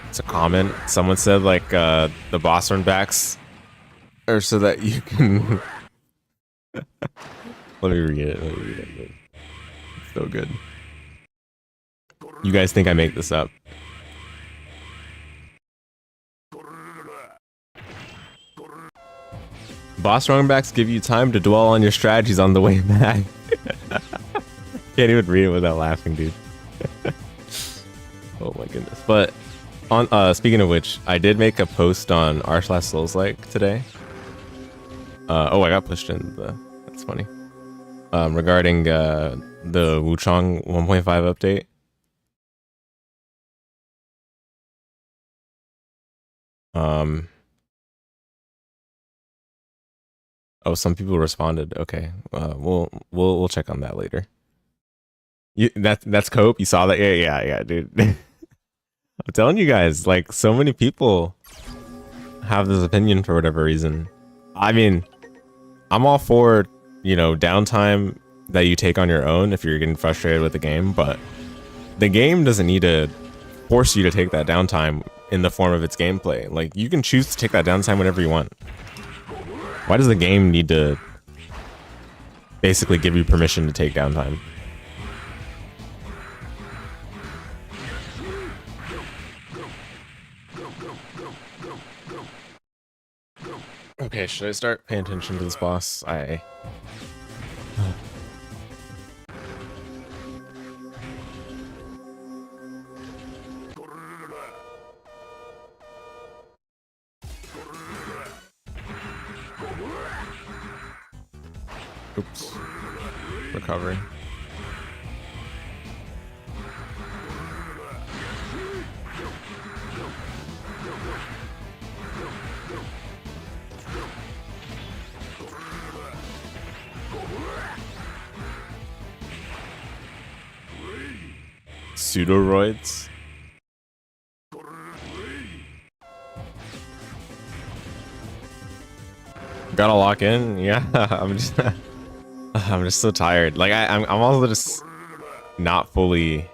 It's a comment. Someone said like the boss run backs are so that you can let me read it. It's so good. You guys think I make this up? Boss runbacks give you time to dwell on your strategies on the way back. Can't even read it without laughing, dude. Oh my goodness. But on speaking of which, I did make a post on r/Souls-like today. Oh, I got pushed in that's funny. Regarding the Wuchang 1.5 update. Oh, some people responded. Okay, we'll check on that later. That's Cope. You saw that? Yeah, dude. I'm telling you guys, like, so many people have this opinion for whatever reason. I mean, I'm all for, you know, downtime that you take on your own if you're getting frustrated with the game, but the game doesn't need to force you to take that downtime in the form of its gameplay. Like, you can choose to take that downtime whenever you want. Why does the game need to basically give you permission to take downtime? Okay, should I start paying attention to this boss? Oops. Recovery. Pseudoroids? Gotta lock in? Yeah, I'm just so tired. Like I'm also just not fully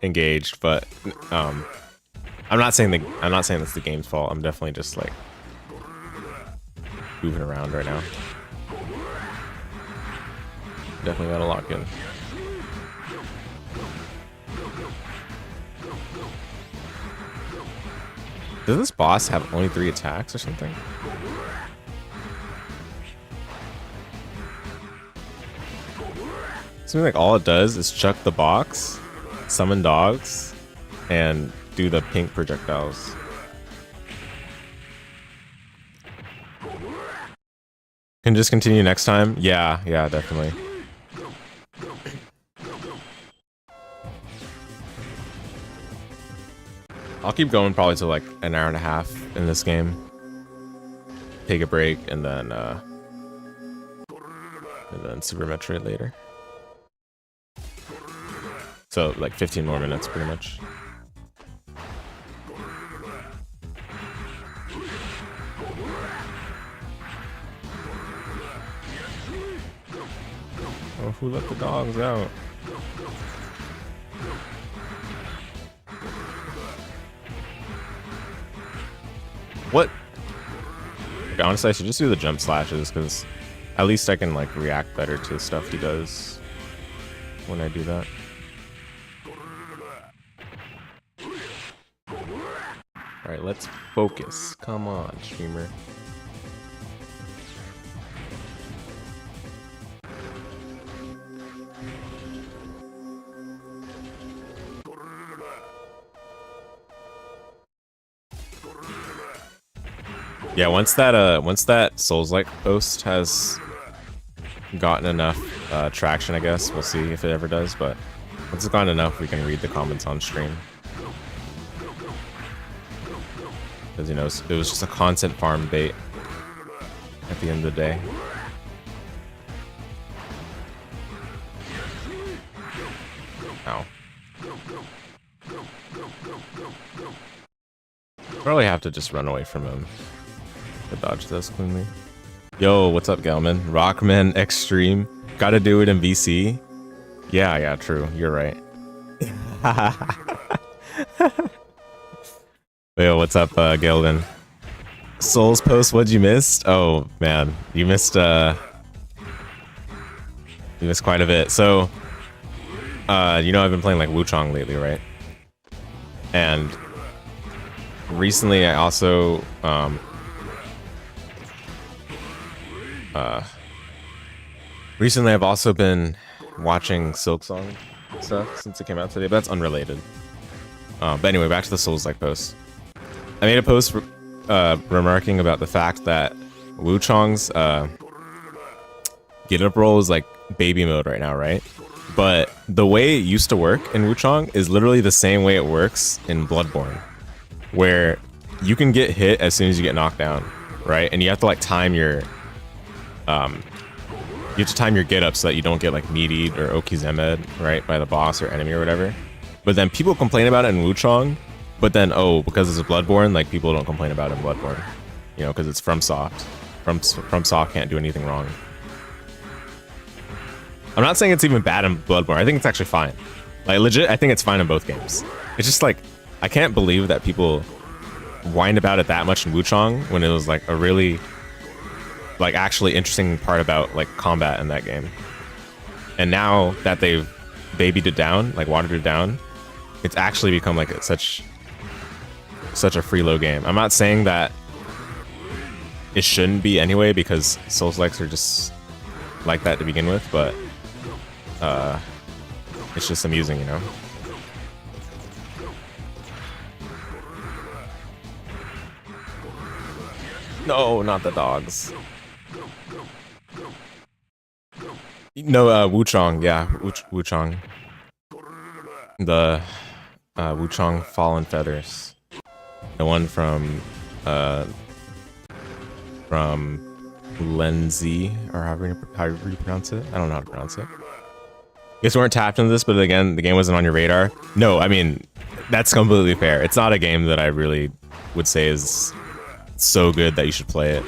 engaged, but I'm not saying it's the game's fault. I'm definitely just like moving around right now. Definitely gotta lock in. Does this boss have only 3 attacks or something? Seems like all it does is chuck the box, summon dogs, and do the pink projectiles. Can just continue next time? Yeah, definitely. I'll keep going probably till like an hour and a half in this game. Take a break and then Super Metroid later. So like 15 more minutes pretty much. Oh, who let the dogs out? What? Okay, honestly, I should just do the jump slashes because at least I can like react better to stuff he does when I do that. All right, let's focus. Come on, streamer. Yeah, once that Souls-like post has gotten enough traction, I guess we'll see if it ever does. But once it's gotten enough, we can read the comments on stream. Because, you know, it was just a content farm bait at the end of the day. Ow. Probably have to just run away from him to dodge this cleanly. Yo, what's up, Gelman? Rockman Extreme. Gotta do it in VC. Yeah, true. You're right. Yo, what's up, Gilden? Souls post, what'd you miss? Oh, man. You missed quite a bit. So, you know I've been playing, like, Wuchang lately, right? And recently I also, recently I've also been watching Silksong stuff since it came out today, but that's unrelated. But anyway, back to the Souls-like post. I made a post remarking about the fact that Wuchang's get up roll is like baby mode right now, right? But the way it used to work in Wuchang is literally the same way it works in Bloodborne, where you can get hit as soon as you get knocked down, right? And you have to like time your you have to time your get up so that you don't get like meatied or okizemed, right, by the boss or enemy or whatever. But then people complain about it in Wuchong, but then because it's a Bloodborne, like people don't complain about it in Bloodborne, you know, because it's FromSoft. FromSoft can't do anything wrong. I'm not saying it's even bad in Bloodborne. I think it's actually fine. Like legit, I think it's fine in both games. It's just like I can't believe that people whined about it that much in Wuchong when it was like a really like actually interesting part about like combat in that game. And now that they've babied it down, like watered it down, it's actually become like such a freeload game. I'm not saying that it shouldn't be anyway, because Souls-likes are just like that to begin with, but it's just amusing, you know. No, not the dogs. No, Wuchong, yeah, Wuchong. The Wuchong Fallen Feathers. The one from Lenzi, or however you pronounce it. I don't know how to pronounce it. You guys weren't tapped into this, but again, the game wasn't on your radar. No, I mean, that's completely fair. It's not a game that I really would say is so good that you should play it,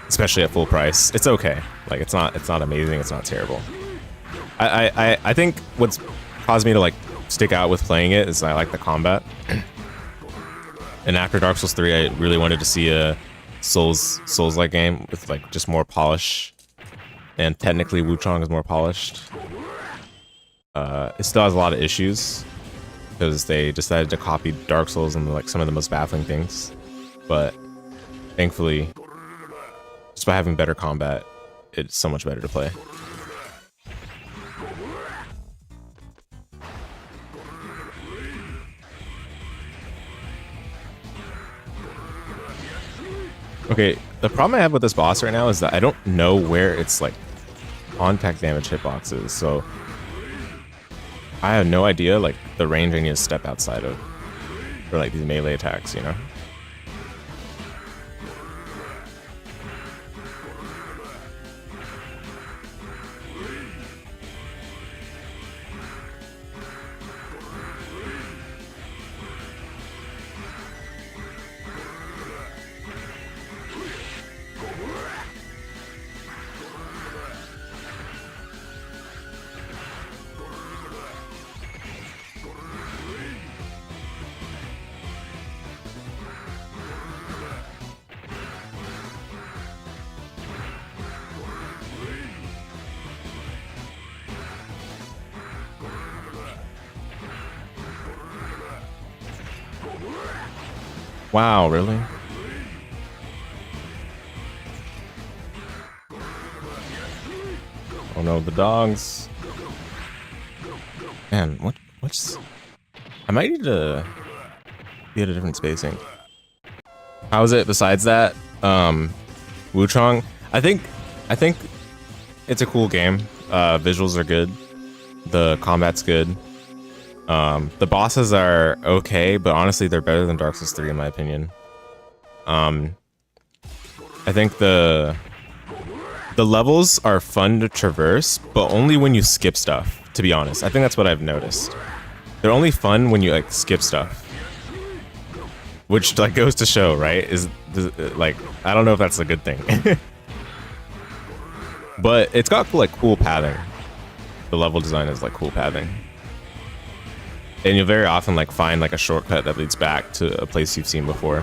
especially at full price. It's okay. Like it's not amazing. It's not terrible. I think what's caused me to like stick out with playing it is I like the combat. And after Dark Souls 3, I really wanted to see a Souls-like game with like just more polish. And technically, Wuchong is more polished. It still has a lot of issues because they decided to copy Dark Souls and like some of the most baffling things. But thankfully, just by having better combat, it's so much better to play. Okay, the problem I have with this boss right now is that I don't know where its like contact damage hitbox is, so I have no idea like the range I need to step outside of for like these melee attacks, you know? Wow, really? Oh no, the dogs. Man, what's... I might need to get a different spacing. How is it besides that? Wuchong? I think it's a cool game. Visuals are good. The combat's good. The bosses are okay, but honestly, they're better than Dark Souls 3 in my opinion. I think the levels are fun to traverse, but only when you skip stuff, to be honest. I think that's what I've noticed. They're only fun when you like skip stuff. Which like goes to show, right? Like, I don't know if that's a good thing. But it's got like cool pathing. The level design is like cool pathing. And you'll very often like find like a shortcut that leads back to a place you've seen before.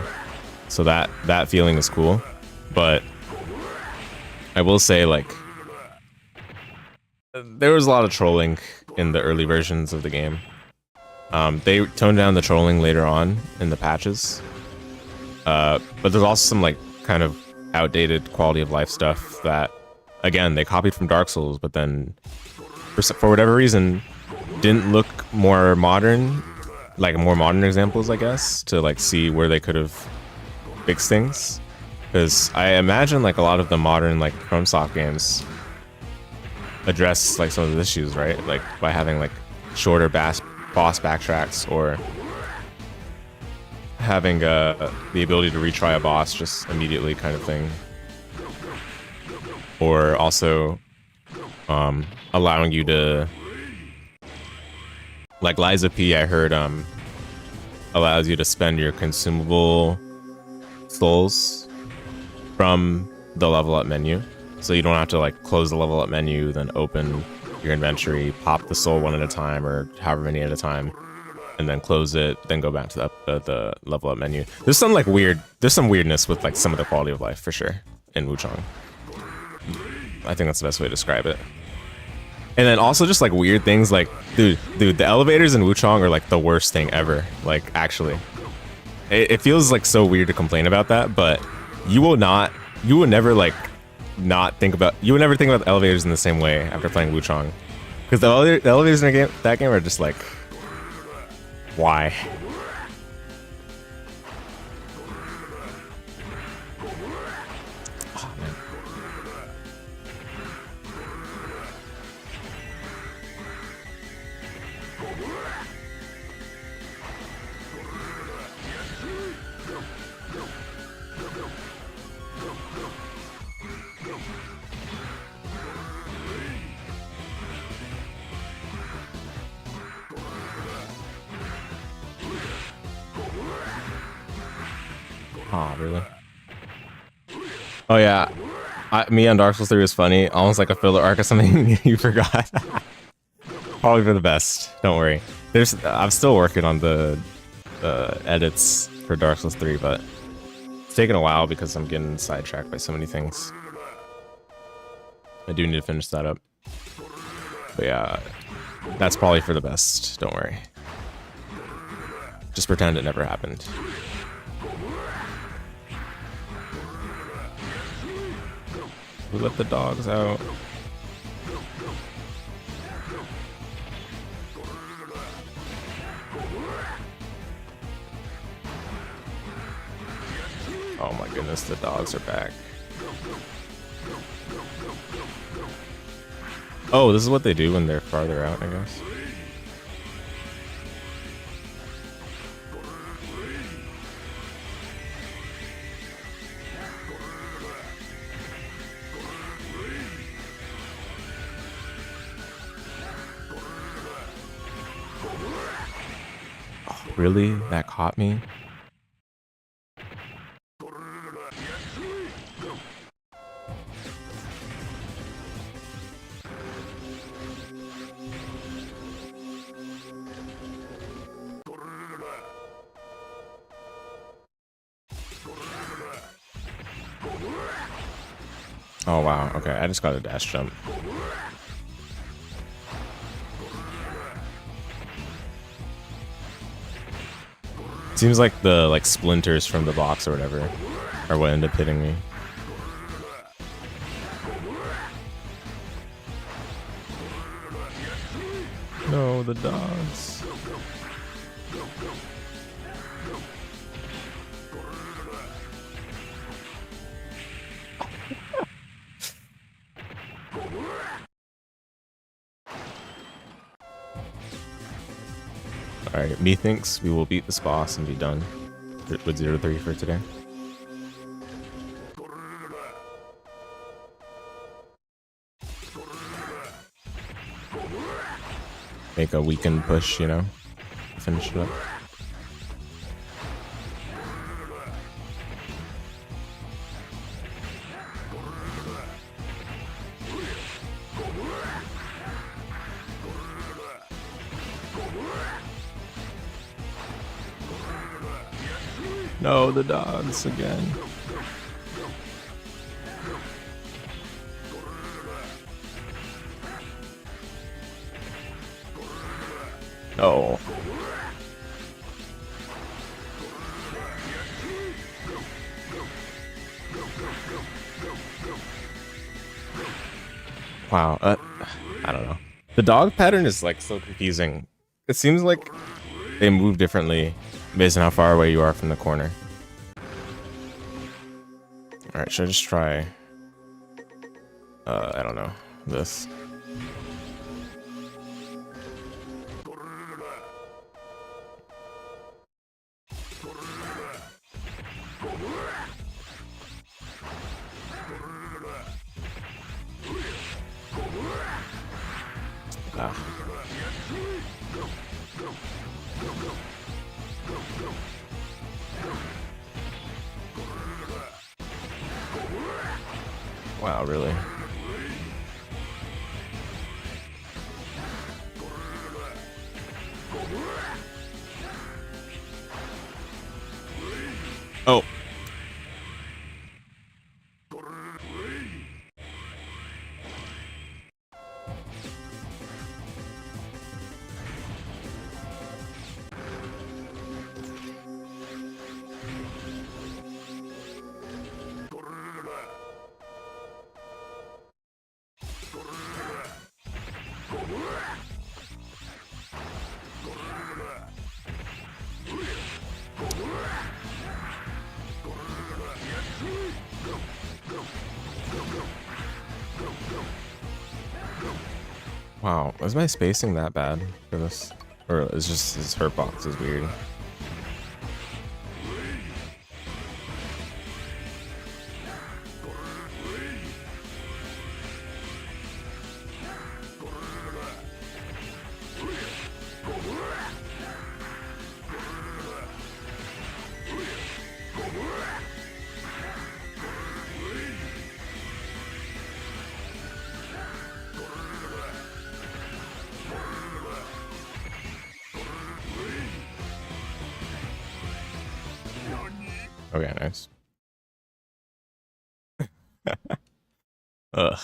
So that feeling is cool. But I will say like there was a lot of trolling in the early versions of the game. They toned down the trolling later on in the patches. But there's also some like kind of outdated quality of life stuff that, again, they copied from Dark Souls, but then for whatever reason didn't look more modern, like more modern examples, I guess, to like see where they could have fixed things. Because I imagine like a lot of the modern like FromSoft games address like some of the issues, right? Like by having like shorter boss backtracks, or having the ability to retry a boss just immediately kind of thing. Or also allowing you to, like Liza P, I heard allows you to spend your consumable souls from the level up menu. So you don't have to like close the level up menu, then open your inventory, pop the soul one at a time or however many at a time, and then close it, then go back to the level up menu. There's some like there's some weirdness with like some of the quality of life for sure in Wuchang. I think that's the best way to describe it. And then also just like weird things like, dude, the elevators in Wuchang are like the worst thing ever. Like actually, it feels like so weird to complain about that, but you would never think about the elevators in the same way after playing Wuchang, because the elevators in that game are just like, why? Oh, man. Oh, really? Oh, yeah. Me on Dark Souls 3 was funny. Almost like a filler arc or something you forgot. Probably for the best. Don't worry. I'm still working on the edits for Dark Souls 3, but it's taken a while because I'm getting sidetracked by so many things. I do need to finish that up. But yeah, that's probably for the best. Don't worry. Just pretend it never happened. We let the dogs out. Oh my goodness, the dogs are back. Oh, this is what they do when they're farther out, I guess. Really? That caught me? Oh wow, okay, I just got a dash jump. Seems like the splinters from the box or whatever are what end up hitting me. No, the dogs. Alright, methinks we will beat this boss and be done with 0-3 for today. Make a weekend push, you know? Finish it up. No, the dogs again. No. Wow, I don't know. The dog pattern is like so confusing. It seems like they move differently based on how far away you are from the corner. Alright, should I just try... I don't know. This. Wow, really? Oh. Wow, is my spacing that bad for this? Or is just this hurt box is weird? Okay, nice. Ugh.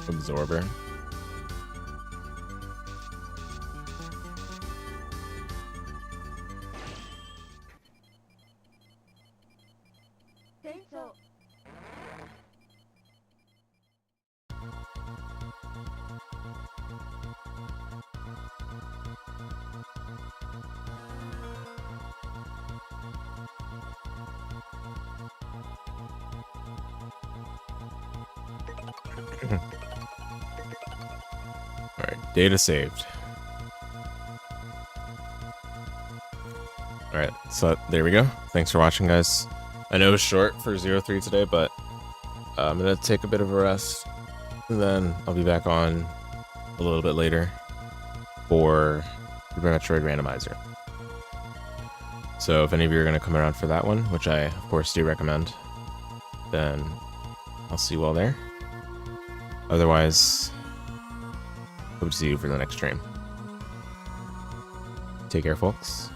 Absorber. Alright, data saved. Alright, so there we go. Thanks for watching, guys. I know it was short for 03 today, but I'm gonna take a bit of a rest, and then I'll be back on a little bit later for the Metroid Randomizer. So if any of you are gonna come around for that one, which I of course do recommend, then I'll see you all there. Otherwise, hope to see you for the next stream. Take care, folks.